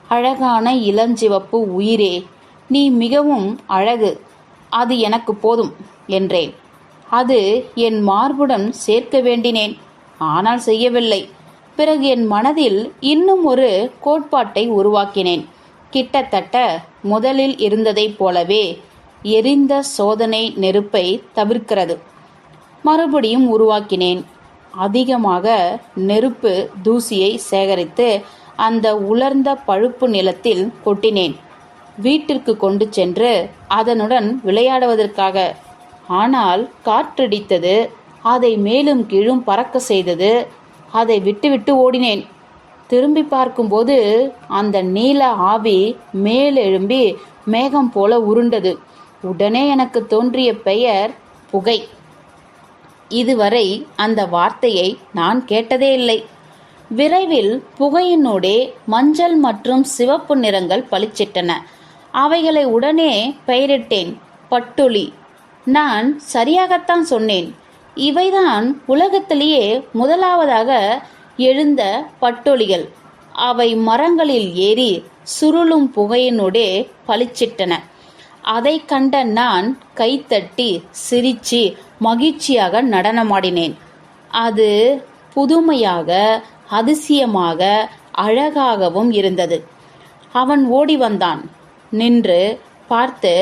அழகான இளஞ்சிவப்பு உயிரே, நீ மிகவும் அழகு. அது எனக்கு போதும் என்றேன். அது என் மார்புடன் சேர்க்க வேண்டினேன். ஆனால் செய்யவில்லை. பிறகு என் மனதில் இன்னும் ஒரு கோட்பாட்டை உருவாக்கினேன். கிட்டத்தட்ட முதலில் இருந்ததைப் போலவே எரிந்த சோதனை நெருப்பை தவிர்க்கிறது. மறுபடியும் உருவாக்கினேன். அதிகமாக நெருப்பு தூசியை சேகரித்து அந்த உலர்ந்த பழுப்பு நிலத்தில் கொட்டினேன். வீட்டிற்கு கொண்டு சென்று அதனுடன் விளையாடுவதற்காக. ஆனால் காற்றடித்தது, அதை மேலும் கீழும் பறக்க செய்தது. அதை விட்டுவிட்டு ஓடினேன். திரும்பி பார்க்கும்போது அந்த நீல ஆவி மேலெழும்பி மேகம் போல உருண்டது. உடனே எனக்கு தோன்றிய பெயர் புகை. இதுவரை அந்த வார்த்தையை நான் கேட்டதே இல்லை. விரைவில் புகையினூடே மஞ்சள் மற்றும் சிவப்பு நிறங்கள் பளிச்சிட்டன. அவைகளை உடனே பெயரிட்டேன், பட்டொளி. நான் சரியாகத்தான் சொன்னேன். இவைதான் உலகத்திலேயே முதலாவதாக எழுந்த பட்டொளிகள். அவை மரங்களில் ஏறி சுருளும் புகையினூடே பளிச்சிட்டன. அதை கண்ட நான் கைத்தட்டி சிரிச்சு மகிழ்ச்சியாக நடனமாடினேன். அது புதுமையாக, அதிசயமாக, அழகாகவும் இருந்தது. அவன் ஓடி வந்தான். நின்று பார்த்து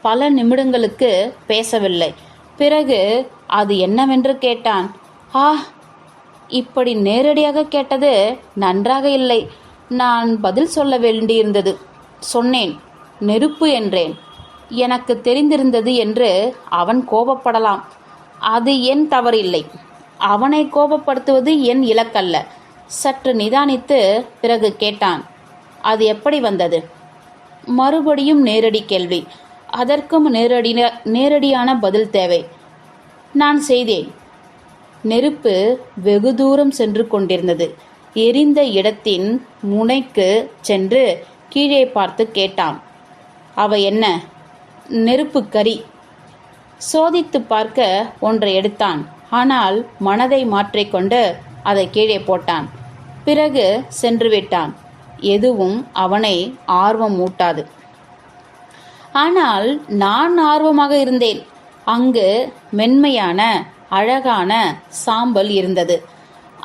பல நிமிடங்களுக்கு பேசவில்லை. பிறகு அது என்னவென்று கேட்டான். ஆ, இப்படி நேரடியாக கேட்டது நன்றாக இல்லை. நான் பதில் சொல்ல வேண்டியிருந்தது. சொன்னேன். நெருப்பு என்றேன். எனக்கு தெரிந்திருந்தது என்று அவன் கோபப்படலாம். அது என் தவறில்லை. அவனை கோபப்படுத்துவது என் இலக்கல்ல. சற்று நிதானித்து பிறகு கேட்டான். அது எப்படி வந்தது? மறுபடியும் நேரடி கேள்வி. அதற்கும் நேரடியான பதில் தேவை. நான் செய்தேன். நெருப்பு வெகு தூரம் சென்று கொண்டிருந்தது. எரிந்த இடத்தின் முனைக்கு சென்று கீழே பார்த்து கேட்டான். அவ என்ன? நெருப்பு கரி. சோதித்து பார்க்க ஒன்றை எடுத்தான். ஆனால் மனதை மாற்றிக்கொண்டு அதை கீழே போட்டான். பிறகு சென்று விட்டான். எதுவும் அவனை ஆர்வம் ஊட்டாது. ஆனால் நான் ஆர்வமாக இருந்தேன். அங்கு மென்மையான அழகான சாம்பல் இருந்தது.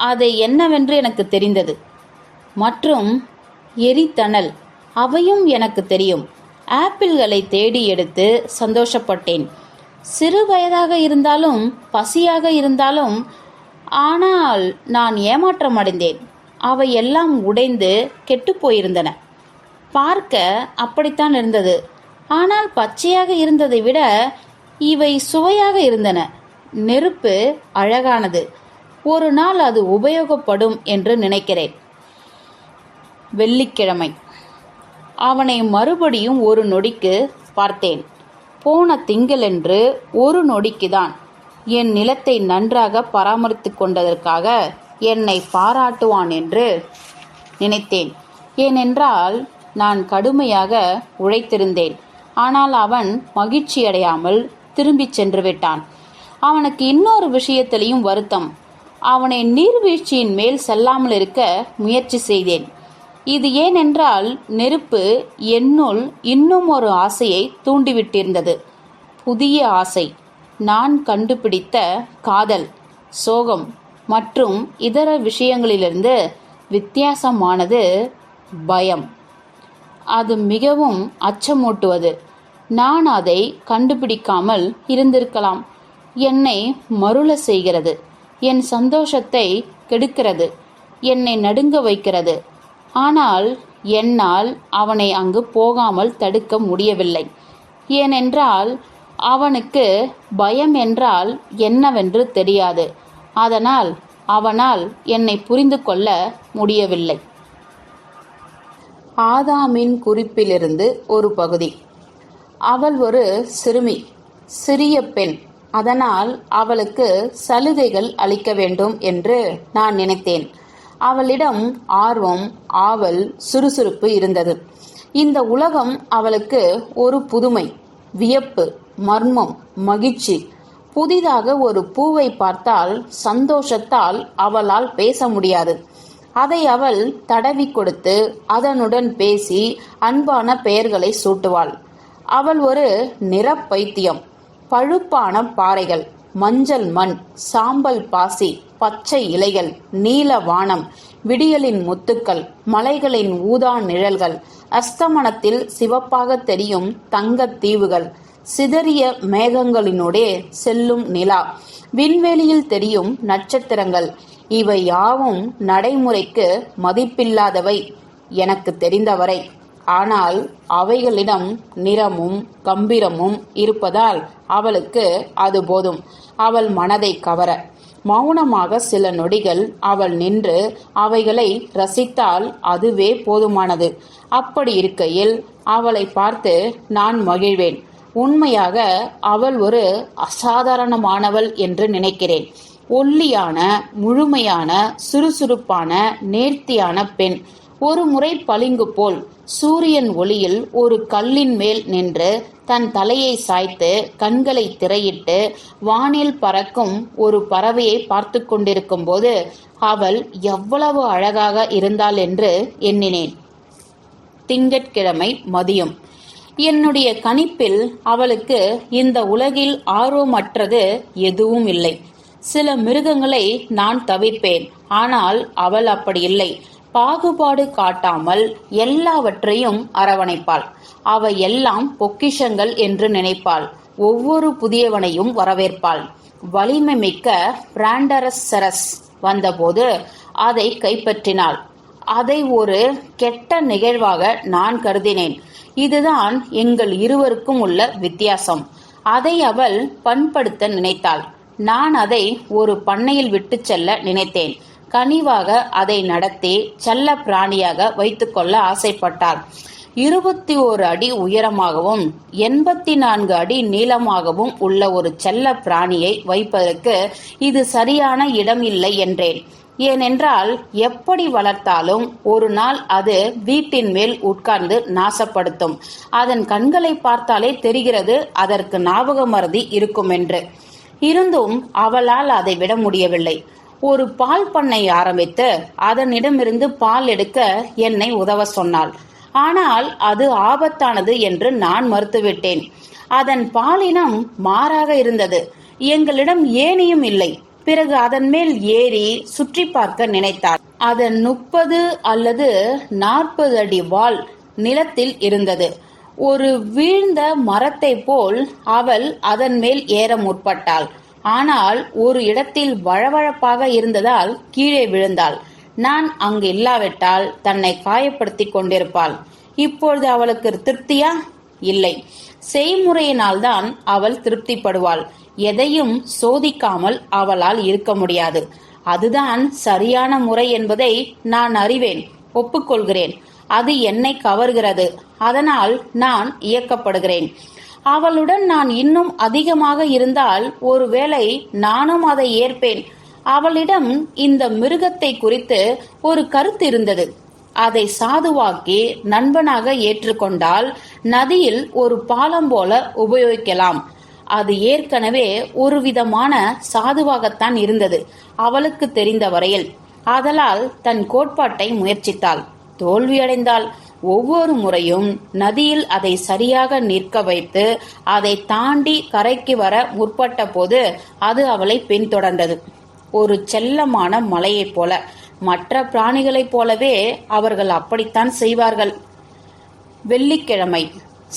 அது என்னவென்று எனக்கு தெரிந்தது. மற்றும் எரித்தணல், அவையும் எனக்கு தெரியும். ஆப்பிள்களை தேடி எடுத்து சந்தோஷப்பட்டேன். சிறு வயதாக இருந்தாலும் பசியாக இருந்தாலும். ஆனால் நான் ஏமாற்றம் அடைந்தேன். அவை எல்லாம் உடைந்து கெட்டுப்போயிருந்தன. பார்க்க அப்படித்தான் இருந்தது. ஆனால் பச்சையாக இருந்ததை விட இவை சுவையாக இருந்தன. நெருப்பு அழகானது. ஒரு நாள் அது உபயோகப்படும் என்று நினைக்கிறேன். வெள்ளிக்கிழமை. அவனை மறுபடியும் ஒரு நொடிக்கு பார்த்தேன். போன திங்களன்று ஒரு நொடிக்குதான் என் நிலத்தை நன்றாக பராமரித்து கொண்டதற்காக என்னை பாராட்டுவான் என்று நினைத்தேன். ஏனென்றால் நான் கடுமையாக உழைத்திருந்தேன். ஆனால் அவன் மகிழ்ச்சியடையாமல் திரும்பிச் சென்று விட்டான். அவனுக்கு இன்னொரு விஷயத்திலையும் வருத்தம். அவனை நீர்வீழ்ச்சியின் மேல் செல்லாமல் இருக்க முயற்சி செய்தேன். இது ஏனென்றால் நெருப்பு என்னுள் இன்னும் ஒரு ஆசையை தூண்டிவிட்டிருந்தது. புதிய ஆசை. நான் கண்டுபிடித்த காதல், சோகம் மற்றும் இதர விஷயங்களிலிருந்து வித்தியாசமானது பயம். அது மிகவும் அச்சமூட்டுவது. நான் அதை கண்டுபிடிக்காமல் இருந்திருக்கலாம். என்னை மருள செய்கிறது. என் சந்தோஷத்தை கெடுக்கிறது. என்னை நடுங்க வைக்கிறது. ஆனால் என்னால் அவனை அங்கு போகாமல் தடுக்க முடியவில்லை. ஏனென்றால் அவனுக்கு பயம் என்றால் என்னவென்று தெரியாது. அதனால் அவனால் என்னை புரிந்து கொள்ள முடியவில்லை. ஆதாமின் குறிப்பிலிருந்து ஒரு பகுதி. அவள் ஒரு சிறுமி, சிறிய பெண். அதனால் அவளுக்கு சலுகைகள் அளிக்க வேண்டும் என்று நான் நினைத்தேன். அவளிடம் ஆர்வம், ஆவல், சுறுசுறுப்பு இருந்தது. இந்த உலகம் அவளுக்கு ஒரு புதுமை, வியப்பு, மர்மம், மகிழ்ச்சி. புதிதாக ஒரு பூவை பார்த்தால் சந்தோஷத்தால் அவளால் பேச முடியாது. அதை அவள் தடவி கொடுத்து அதனுடன் பேசி அன்பான பெயர்களை சூட்டுவாள். அவள் ஒரு நிறப்பைத்தியம். பழுப்பான பாறைகள், மஞ்சள் மண், சாம்பல் பாசி, பச்சை இலைகள், நீல வானம், விடியலின் முத்துக்கள், மலைகளின் ஊதா நிழல்கள், அஸ்தமனத்தில் சிவப்பாக தெரியும் தங்கத் தீவுகள், சிதறிய மேகங்களினூடே செல்லும் நிலா, விண்வெளியில் தெரியும் நட்சத்திரங்கள். இவை யாவும் நடைமுறைக்கு மதிப்பில்லாதவை எனக்கு தெரிந்தவரை. ஆனால் அவைகளிடம் நிறமும் கம்பீரமும் இருப்பதால் அவளுக்கு அது போதும். அவள் மனதை கவர மௌனமாக சில நொடிகள் அவள் நின்று அவைகளை ரசித்தால் அதுவே போதுமானது. அப்படி இருக்கையில் அவளை பார்த்து நான் மகிழ்வேன். உண்மையாக அவள் ஒரு அசாதாரணமானவள் என்று நினைக்கிறேன். ஒல்லியான, முழுமையான, சுறுசுறுப்பான, நேர்த்தியான பெண். ஒரு முறை பளிங்கு போல் சூரியன் ஒளியில் ஒரு கல்லின் மேல் நின்று தன் தலையை சாய்த்து கண்களை திரையிட்டு வானில் பறக்கும் ஒரு பறவையை பார்த்து கொண்டிருக்கும் போது அவள் எவ்வளவு அழகாக இருந்தாள் என்று எண்ணினேன். திங்கட்கிழமை மதியம். என்னுடைய கணிப்பில் அவளுக்கு இந்த உலகில் ஆர்வமற்றது எதுவும் இல்லை. சில மிருகங்களை நான் தவிர்ப்பேன், ஆனால் அவள் அப்படி இல்லை. பாகுபாடு காட்டாமல் எல்லாவற்றையும் அரவணைப்பாள். அவை எல்லாம் பொக்கிஷங்கள் என்று நினைப்பாள். ஒவ்வொரு புதியவனையும் வரவேற்பாள். வலிமை மிக்க பிராண்டரசரஸ் வந்தபோது அதை கைப்பற்றினாள். அதை ஒரு கெட்ட நிகழ்வாக நான் கருதினேன். இதுதான் எங்கள் இருவருக்கும் உள்ள வித்தியாசம். அதை அவள் பண்படுத்த நினைத்தாள். நான் அதை ஒரு பண்ணையில் விட்டு செல்ல நினைத்தேன். கனிவாக அதை நடத்தி செல்ல பிராணியாக வைத்துக்கொள்ள ஆசைப்பட்டாள். 21 அடி உயரமாகவும் 84 அடி நீளமாகவும் உள்ள ஒரு செல்ல பிராணியை வைப்பதற்கு இது சரியான இடம் இல்லை என்றேன். ஏனென்றால் எப்படி வளர்த்தாலும் ஒரு நாள் அது வீட்டின் மேல் உட்கார்ந்து நாசப்படுத்தும். அதன் கண்களை பார்த்தாலே தெரிகிறது அதற்கு ஞாபக மறதி இருக்கும் என்று. இருந்தும் அவளால் அதை விட முடியவில்லை. ஒரு பால் பண்ணை ஆரம்பித்து அதனிடமிருந்து பால் எடுக்க என்னை உதவ சொன்னாள். ஆனால் அது ஆபத்தானது என்று நான் மறுத்துவிட்டேன். அதன் பாலினம் மாறாக இருந்தது. எங்களிடம் ஏணியும் இல்லை. பிறகு அதன் மேல் ஏறி சுற்றி பார்க்க நினைத்தாள். அதன் 30 அல்லது 40 அடி வால் நிலத்தில் இருந்தது. ஒரு வீழ்ந்த மரத்தை போல் அவள் அதன் மேல் ஏற முற்பட்டாள். ஆனால் ஒரு இடத்தில் வழவழப்பாக இருந்ததால் கீழே விழுந்தாள். நான் அங்கு இல்லாவிட்டால் தன்னை காயப்படுத்தி கொண்டிருப்பாள். இப்பொழுது அவளுக்கு திருப்தியா? இல்லை. செய்முறையினால்தான் அவள் திருப்திப்படுவாள். எதையும் சோதிக்காமல் அவளால் இருக்க முடியாது. அதுதான் சரியான முறை என்பதை நான் அறிவேன், ஒப்புக்கொள்கிறேன். அது என்னை கவர்கிறது. அதனால் நான் இயக்கப்படுகிறேன். அவளுடன் நான் இன்னும் அதிகமாக இருந்தால் ஒருவேளை நானும் அதை ஏற்பேன். அவளிடம் இந்த மிருகத்தை குறித்து ஒரு கருத்து இருந்தது. அதை சாதுவாக்கி நண்பனாக ஏற்றுக்கொண்டால் நதியில் ஒரு பாலம் போல உபயோகிக்கலாம். அது ஏற்கனவே ஒரு விதமான சாதுவாகத்தான் இருந்தது அவளுக்கு தெரிந்த வரையில். ஆதலால் தன் கோட்பாட்டை முயற்சித்தாள். தோல்வியடைந்தாள். ஒவ்வொரு முறையும் நதியில் அதை சரியாக நிற்க வைத்து அதை தாண்டி கரைக்கு வர முற்பட்ட போது அது அவளை பின்தொடர்ந்தது. ஒரு செல்லமான மலையைப் போல. மற்ற பிராணிகளைப் போலவே அவர்கள் அப்படித்தான் செய்வார்கள். வெள்ளிக்கிழமை,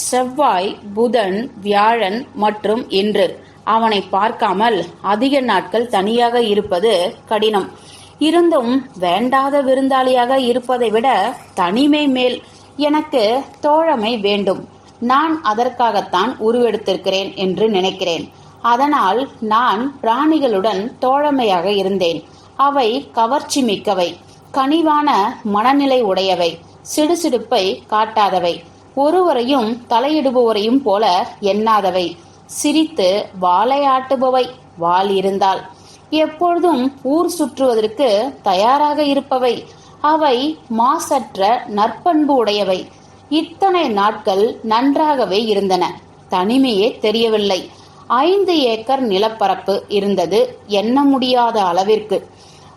செவ்வாய், புதன், வியாழன் மற்றும் இன்று அவனை பார்க்காமல் அதிக நாட்கள் தனியாக இருப்பது கடினம். இருந்தும் வேண்டாத விருந்தாளியாக இருப்பதை விட தனிமை மேல். எனக்கு தோழமை வேண்டும். நான் அதற்காகத்தான் உருவெடுத்திருக்கிறேன் என்று நினைக்கிறேன். அதனால் நான் பிராணிகளுடன் தோழமையாக இருந்தேன். அவை கவர்ச்சி மிக்கவை, கனிவான மனநிலை உடையவை, சிடுசிடுப்பை காட்டாதவை, ஒருவரையும் தலையிடுபவரையும் போல எண்ணாதவை, சிரித்து வாழையாட்டுபவை, வாள் இருந்தால் எப்பொழுதும் ஊர் சுற்றுவதற்கு தயாராக இருப்பவை. அவை மாசற்ற நற்பண்பு உடையவை. இத்தனை நாட்கள் நன்றாகவே இருந்தன. தனிமையே தெரியவில்லை. 5 ஏக்கர் நிலப்பரப்பு இருந்தது, எண்ண முடியாத அளவிற்கு.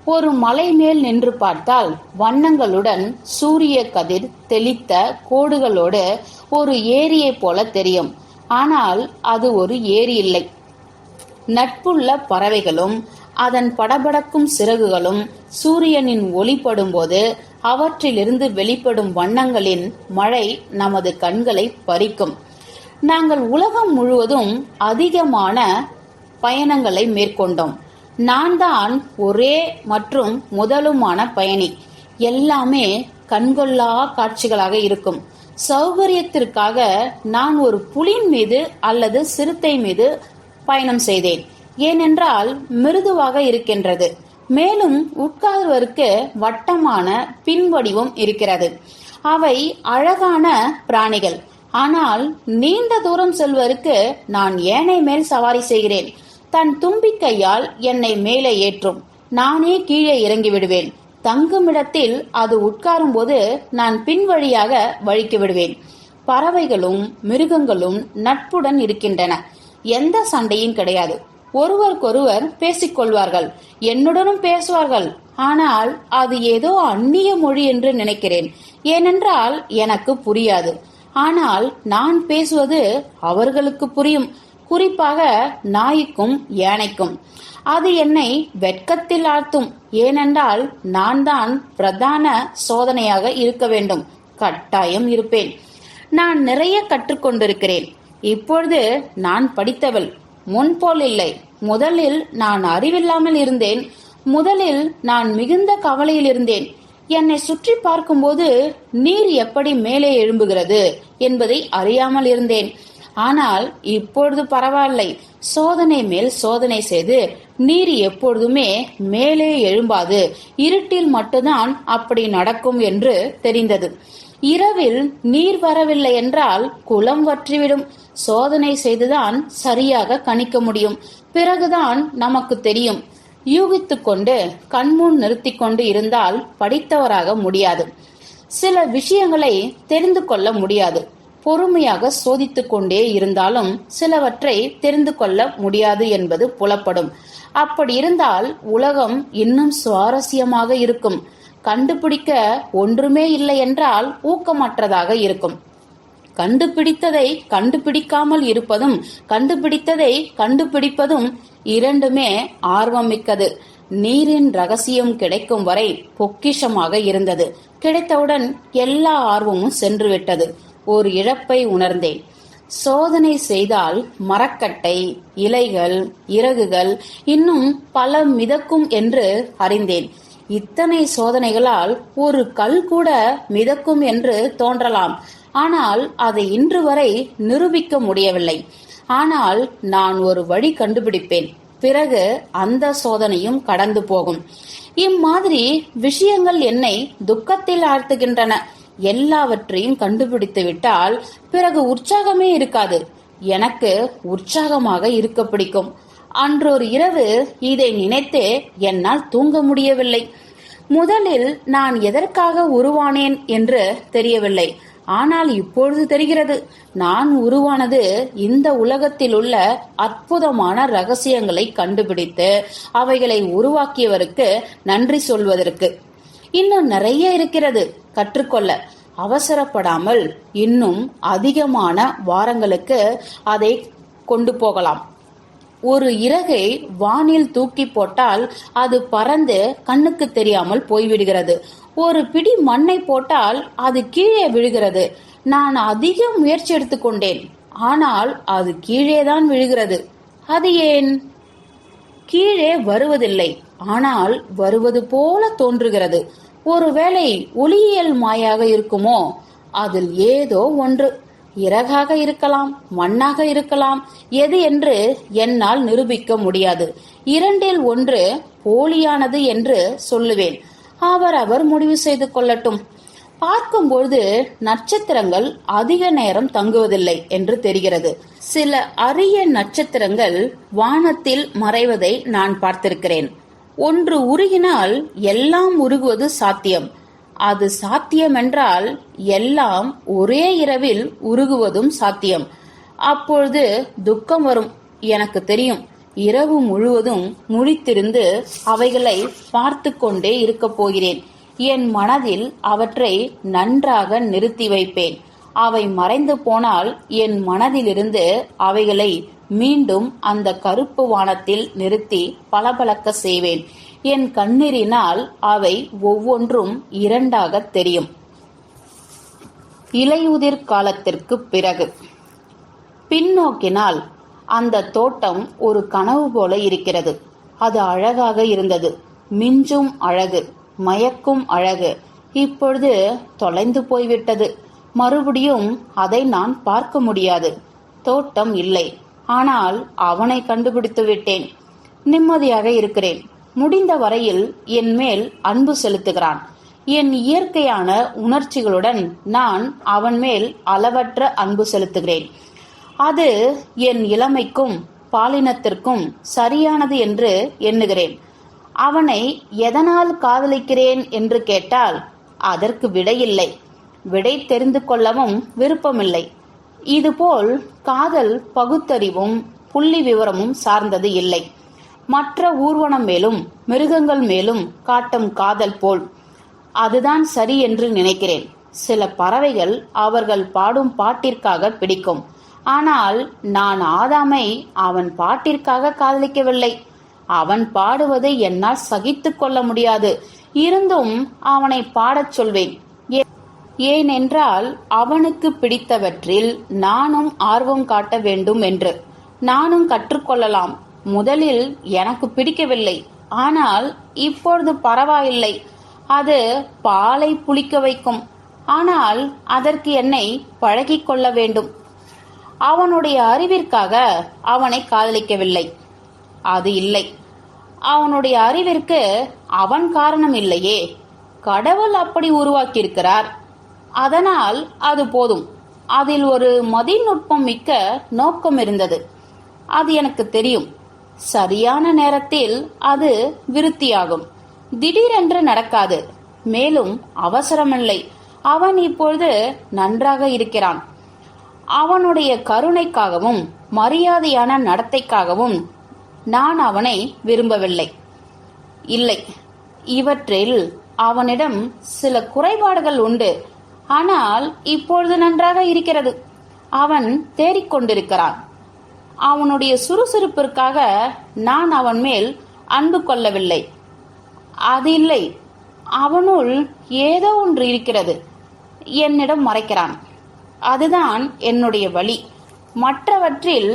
ஒரு மலை மேல் நின்று பார்த்தால் வண்ணங்களுடன் சூரிய கதிர் தெளித்த கோடுகளோடு ஒரு ஏரியைப் போல தெரியும். ஆனால் அது ஒரு ஏரி இல்லை. நட்புள்ள பறவைகளும் அதன் படபடக்கும் சிறகுகளும் சூரியனின் ஒளிப்படும் போது அவற்றிலிருந்து வெளிப்படும் வண்ணங்களின் மழை நமது கண்களை பறிக்கும். நாங்கள் உலகம் முழுவதும் அதிகமான பயணங்களை மேற்கொண்டோம். நான் தான் ஒரே மற்றும் முதலுமான பயணி. எல்லாமே கண்கொள்ளா காட்சிகளாக இருக்கும். சௌகரியத்திற்காக நான் ஒரு புலியின் மீது அல்லது சிறுத்தை மீது பயணம் செய்தேன். ஏனென்றால் மிருதுவாக இருக்கின்றது. மேலும் உட்கார்வதற்கு வட்டமான பின்வடிவம் இருக்கிறது. அவை அழகான பிராணிகள். ஆனால் நீண்ட தூரம் செல்வதற்கு நான் யானை மேல் சவாரி செய்கிறேன். தன் தும்பிக்கையால் என்னை மேலே ஏற்றும். நானே கீழே இறங்கி விடுவேன். தங்குமிடத்தில் அது உட்காரும் போது நான் பின்வழியாக வழிக்கு விடுவேன். பறவைகளும் மிருகங்களும் நட்புடன் இருக்கின்றன. எந்த சண்டையும் கிடையாது. ஒருவருக்கொருவர் பேசிக்கொள்வார்கள். என்னுடனும் பேசுவார்கள். ஆனால் அது ஏதோ அந்நிய மொழி என்று நினைக்கிறேன். ஏனென்றால் எனக்கு புரியாது. ஆனால் நான் பேசுவது அவர்களுக்கு புரியும். குறிப்பாக நாய்க்கும் யானைக்கும். அது என்னை வெட்கத்தில் ஆழ்த்தும். ஏனென்றால் நான் தான் பிரதான சோதனையாக இருக்க வேண்டும். கட்டாயம் இருப்பேன். நான் நிறைய கற்றுக்கொண்டிருக்கிறேன். இப்பொழுது நான் படித்தவள். முன்போல் இல்லை. முதலில் நான் அறிவில்லாமல் இருந்தேன். முதலில் நான் மிகுந்த கவலையில் இருந்தேன். என்னை சுற்றி பார்க்கும்போது நீர் எப்படி மேலே எழும்புகிறது என்பதை அறியாமல் இருந்தேன். ஆனால் இப்பொழுது பரவாயில்லை. சோதனை மேல் சோதனை செய்து நீர் எப்பொழுதுமே மேலே எழும்பாது. இருட்டில் மட்டும்தான் அப்படி நடக்கும் என்று தெரிந்தது. இரவில் நீர் வரவில்லை என்றால் குளம் வற்றிவிடும். சோதனை செய்துதான் சரியாக கணிக்க முடியும். பிறகுதான் நமக்கு தெரியும். யூகித்துக் கொண்டு கண்முன் நிறுத்தி கொண்டு இருந்தால் படித்தவராக முடியாது. சில விஷயங்களை தெரிந்து கொள்ள முடியாது. பொறுமையாக சோதித்துக் கொண்டே இருந்தாலும் சிலவற்றை தெரிந்து கொள்ள முடியாது என்பது புலப்படும். அப்படி இருந்தால் உலகம் இன்னும் சுவாரஸ்யமாக இருக்கும். கண்டுபிடிக்க ஒன்றுமே இல்லை என்றால் ஊக்கமற்றதாக இருக்கும். கண்டுபிடித்ததை கண்டுபிடிக்காமல் இருப்பதும் கண்டுபிடித்ததை கண்டுபிடிப்பதும் இரண்டுமே ஆர்வமிக்கது. நீரின் ரகசியம் கிடைக்கும் வரை பொக்கிஷமாக இருந்தது. கிடைத்தவுடன் எல்லா ஆர்வமும் சென்றுவிட்டது. ஒரு இழப்பை உணர்ந்தேன். சோதனை செய்தால் மரக்கட்டை, இலைகள், இறகுகள் இன்னும் பல மிதக்கும் என்று அறிந்தேன். இத்தனை சோதனைகளால் ஒரு கல் கூட மிதக்கும் என்று தோன்றலாம். ஆனால் அதை இன்று வரை நிரூபிக்க முடியவில்லை. ஆனால் நான் ஒரு வழி கண்டுபிடிப்பேன். பிறகு அந்த சோதனையும் கடந்து போகும். இம்மாதிரி விஷயங்கள் என்னை துக்கத்தில் ஆழ்த்துகின்றன. எல்லாவற்றையும் கண்டுபிடித்து விட்டால் பிறகு உற்சாகமே இருக்காது. எனக்கு உற்சாகமாக இருக்க பிடிக்கும். அன்றொரு இரவு இதை நினைத்தே என்னால் தூங்க முடியவில்லை. முதலில் நான் எதற்காக உருவானேன் என்று தெரியவில்லை. ஆனால் இப்பொழுது தெரிகிறது. நான் உருவானது இந்த உலகத்தில் உள்ள அற்புதமான ரகசியங்களை கண்டுபிடித்து அவைகளை உருவாக்கியவருக்கு நன்றி சொல்வதற்கு. இன்னும் நிறைய இருக்கிறது கற்றுக்கொள்ள. அவசரப்படாமல் இன்னும் அதிகமான வாரங்களுக்கு அதை கொண்டு போகலாம். ஒரு இறகை வானில் தூக்கி போட்டால் அது பறந்து கண்ணுக்கு தெரியாமல் போய்விடுகிறது. ஒரு பிடி மண்ணை போட்டால் அது கீழே விழுகிறது. நான் அதிக முயற்சி எடுத்துக்கொண்டேன். ஆனால் அது கீழேதான் விழுகிறது. அது ஏன்? கீழே வருவதில்லை. ஆனால் வருவது போல தோன்றுகிறது. ஒருவேளை ஒளியியல் மாயாக இருக்குமோ? அதில் ஏதோ ஒன்று. இறகாக இருக்கலாம், மண்ணாக இருக்கலாம். எது என்று என்னால் நிரூபிக்க முடியாது. இரண்டில் ஒன்று போலியானது என்று சொல்லுவேன். அவர் முடிவு செய்து கொள்ளட்டும். பார்க்கும்போது நட்சத்திரங்கள் அதிக நேரம் தங்குவதில்லை என்று தெரிகிறது. சில அரிய நட்சத்திரங்கள் வானத்தில் மறைவதை நான் பார்த்திருக்கிறேன். ஒன்று உருகினால் எல்லாம் உருகுவது சாத்தியம். அது சாத்தியமென்றால் எல்லாம் ஒரே இரவில் உருகுவதும் சாத்தியம். அப்பொழுது துக்கம் வரும். எனக்கு தெரியும். இரவு முழுவதும் முழித்திருந்து அவைகளை பார்த்து கொண்டே இருக்கப் போகிறேன். என் மனதில் அவற்றை நன்றாக நிறுத்தி வைப்பேன். அவை மறைந்து போனால் என் மனதிலிருந்து அவைகளை மீண்டும் அந்த கருப்பு வானத்தில் நிறுத்தி பளபளக்க செய்வேன். என் கண்ணீரினால் அவை ஒவ்வொன்றும் இரண்டாக தெரியும். இலையுதிர் காலத்திற்கு பிறகு பின்னோக்கினால் அந்த தோட்டம் ஒரு கனவு போல இருக்கிறது. அது அழகாக இருந்தது. மிஞ்சும் அழகு, மயக்கும் அழகு இப்பொழுது தொலைந்து போய்விட்டது. மறுபடியும் அதை நான் பார்க்க முடியாது. தோட்டம் இல்லை, ஆனால் அவனை கண்டுபிடித்து விட்டேன். நிம்மதியாக இருக்கிறேன். முடிந்த வரையில் என் மேல் அன்பு செலுத்துகிறான். என் இயற்கையான உணர்ச்சிகளுடன் நான் அவன் மேல் அளவற்ற அன்பு செலுத்துகிறேன். அது என் இளமைக்கும் பாலினத்திற்கும் சரியானது என்று எண்ணுகிறேன். அவனை எதனால் காதலிக்கிறேன் என்று கேட்டால் அதற்கு விடையில்லை. விடை தெரிந்து கொள்ளவும் விருப்பமில்லை. இதுபோல் காதல் பகுத்தறிவும் புள்ளி விவரமும் சார்ந்தது இல்லை. மற்ற ஊர்வனம் மேலும் மிருகங்கள் மேலும் காட்டும் காதல் போல். அதுதான் சரி என்று நினைக்கிறேன். சில பறவைகள் அவர்கள் பாடும் பாட்டிற்காக பிடிக்கும். ஆனால் நான் ஆதாமை அவன் பாட்டிற்காக காதலிக்கவில்லை. அவன் பாடுவதை என்னால் சகித்துக் கொள்ள முடியாது. இருந்தும் அவனை பாடச் சொல்வேன். ஏனென்றால் அவனுக்கு பிடித்தவற்றில் நானும் ஆர்வம் காட்ட வேண்டும் என்று. நானும் கற்றுக்கொள்ளலாம். முதலில் எனக்கு பிடிக்கவில்லை, ஆனால் இப்பொழுது பரவாயில்லை. அது பாலை புளிக்க வைக்கும். ஆனால் அதற்கு என்னை பழகிக் கொள்ள வேண்டும். அவனுடைய அறிவிற்காக அவனை காதலிக்கவில்லை. அது இல்லை. அவனுடைய அறிவிற்கு அவன் காரணம் இல்லையே. கடவுள் அப்படி உருவாக்கியிருக்கிறார். அதனால் அது போதும். அதில் ஒரு மதிநுட்பம் மிக்க நோக்கம் இருந்தது. அது எனக்கு தெரியும். சரியான நேரத்தில் அது விருத்தியாகும். திடீரென்று நடக்காது. மேலும் அவசரமில்லை. அவன் இப்பொழுது நன்றாக இருக்கிறான். அவனுடைய கருணைக்காகவும் மரியாதையான நடத்தைக்காகவும் நான் அவனை விரும்பவில்லை. இல்லை, இவற்றில் அவனிடம் சில குறைபாடுகள் உண்டு. ஆனால் இப்பொழுது நன்றாக இருக்கிறது. அவன் தேறிக்கொண்டிருக்கிறான். அவனுடைய சுறுசுறுப்பிற்காக நான் அவன் மேல் அன்பு கொள்ளவில்லை. அது இல்லை. அவனுள் ஏதோ ஒன்று இருக்கிறது. என்னிடம் மறைக்கிறான். அதுதான் என்னுடைய வழி. மற்றவற்றில்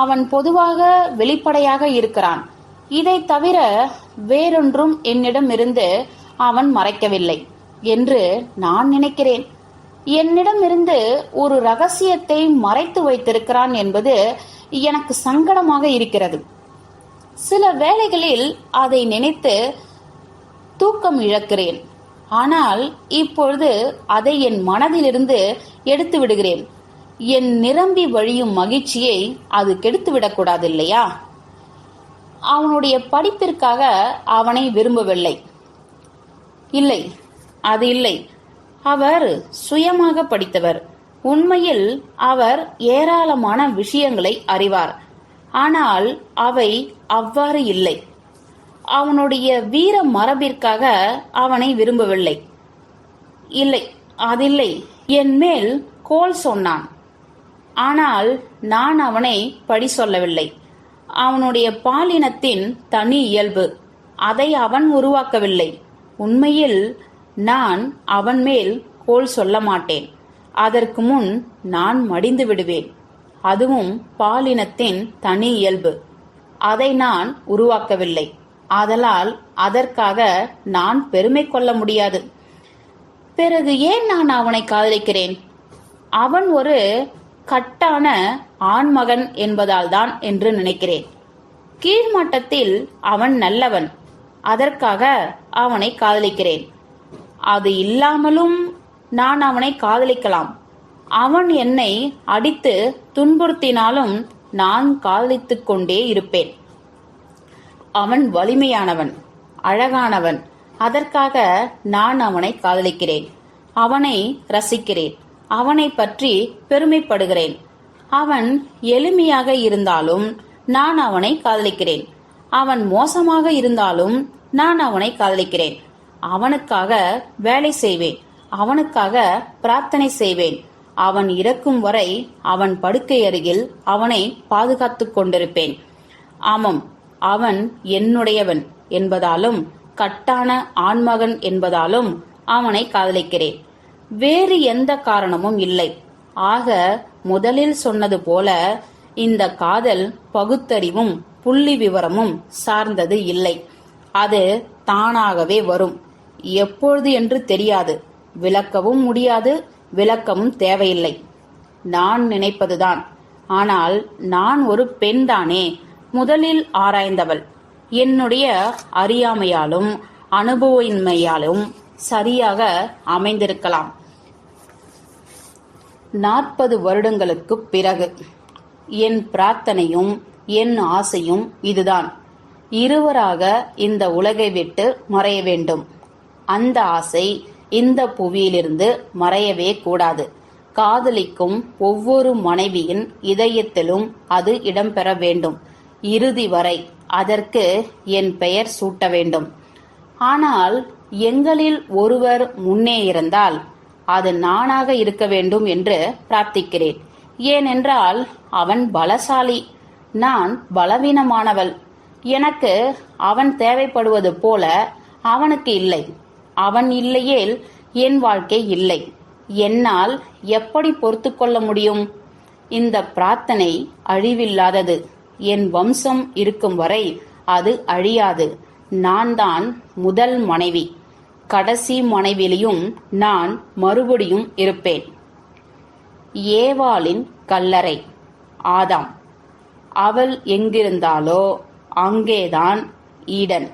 அவன் பொதுவாக வெளிப்படையாக இருக்கிறான். இதை தவிர வேறொன்றும் என்னிடமிருந்து அவன் மறைக்கவில்லை என்று நான் நினைக்கிறேன். என்னிடமிருந்து ஒரு ரகசியத்தை மறைத்து வைத்திருக்கிறான் என்பது எனக்கு சங்கடமாக இருக்கிறது. சில வேளைகளில் அதை நினைத்து தூக்கம் இழக்கிறேன். ஆனால் இப்பொழுது அதை என் மனதிலிருந்து எடுத்து விடுகிறேன். என் நிரம்பி வழியும் மகிழ்ச்சியை அது கெடுத்துவிடக்கூடாது இல்லையா? அவனுடைய படிப்பிற்காக அவனை விரும்பவில்லை. இல்லை, அது இல்லை. அவர் சுயமாக படித்தவர். உண்மையில் அவர் ஏராளமான விஷயங்களை அறிவார். ஆனால் அவை அவ்வாறு இல்லை. அவனுடைய வீர மரபிற்காக அவனை விரும்பவில்லை. இல்லை, அதில்லை. என் மேல் கோல் சொன்னான். ஆனால் நான் அவனை பழி சொல்லவில்லை. அவனுடைய பாலினத்தின் தனி இயல்பு. அதை அவன் உருவாக்கவில்லை. உண்மையில் நான் அவன் மேல் கோல் சொல்ல மாட்டேன். அதற்கு முன் நான் மடிந்து விடுவேன். அதுவும் பாலினத்தின் தனி இயல்பு. அதை நான் உருவாக்கவில்லை. ஆதலால் அதற்காக நான் பெருமை கொள்ள முடியாது. பிறகு ஏன் நான் அவனை காதலிக்கிறேன்? அவன் ஒரு கட்டான ஆண்மகன் என்பதால் தான் என்று நினைக்கிறேன். கீழ்மட்டத்தில் அவன் நல்லவன். அதற்காக அவனை காதலிக்கிறேன். அது இல்லாமலும் நான் அவனை காதலிக்கலாம். அவன் என்னை அடித்து துன்புறுத்தினாலும் நான் காதலித்துக் கொண்டே இருப்பேன். அவன் வலிமையானவன், அழகானவன். அதற்காக நான் அவனை காதலிக்கிறேன். அவனை ரசிக்கிறேன். அவனை பற்றி பெருமைப்படுகிறேன். அவன் எளிமையாக இருந்தாலும் நான் அவனை காதலிக்கிறேன். அவன் மோசமாக இருந்தாலும் நான் அவனை காதலிக்கிறேன். அவனுக்காக வேலை செய்வேன். அவனுக்காக பிரார்த்தனை செய்வேன். அவன் இறக்கும் வரை அவன் படுக்கை அருகில் அவனை பாதுகாத்துக் கொண்டிருப்பேன். ஆமாம், அவன் என்னுடையவன் என்பதாலும் கட்டான ஆண்மகன் என்பதாலும் அவனை காதலிக்கிறேன். வேறு எந்த காரணமும் இல்லை. ஆக முதலில் சொன்னது போல இந்த காதல் பகுத்தறிவும் புள்ளி விவரமும் சார்ந்தது இல்லை. அது தானாகவே வரும். எப்பொழுது என்று தெரியாது. விளக்கவும் முடியாது. விளக்கமும் தேவையில்லை. நான் நினைப்பதுதான். ஆனால் நான் ஒரு பெண்தானே, முதலில் ஆராய்ந்தவள். என்னுடைய அறியாமையாலும் அனுபவமின்மையாலும் சரியாக அமைந்திருக்கலாம். 40 வருடங்களுக்குப் பிறகு என் பிரார்த்தனையும் என் ஆசையும் இதுதான். இருவராக இந்த உலகை விட்டு மறைய வேண்டும். அந்த ஆசை இந்த புவியிலிருந்து மறையவே கூடாது. காதலிக்கும் ஒவ்வொரு மனைவியின் இதயத்திலும் அது இடம்பெற வேண்டும். இறுதி வரை அதற்கு என் பெயர் சூட்ட வேண்டும். ஆனால் எங்களில் ஒருவர் முன்னே இருந்தால் அது நானாக இருக்க வேண்டும் என்று பிரார்த்திக்கிறேன். ஏனென்றால் அவன் பலசாலி, நான் பலவீனமானவள். எனக்கு அவன் தேவைப்படுவது போல அவனுக்கு இல்லை. அவன் இல்லையேல் என் வாழ்க்கை இல்லை. என்னால் எப்படி பொறுத்து கொள்ள முடியும்? இந்த பிரார்த்தனை அழிவில்லாதது. என் வம்சம் இருக்கும் வரை அது அழியாது. நான் தான் முதல் மனைவி. கடைசி மனைவியிலும் நான் மறுபடியும் இருப்பேன். ஏவாளின் கல்லறை. ஆதாம். அவள் எங்கிருந்தாளோ அங்கேதான் ஈடன்.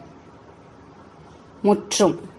முற்றும்.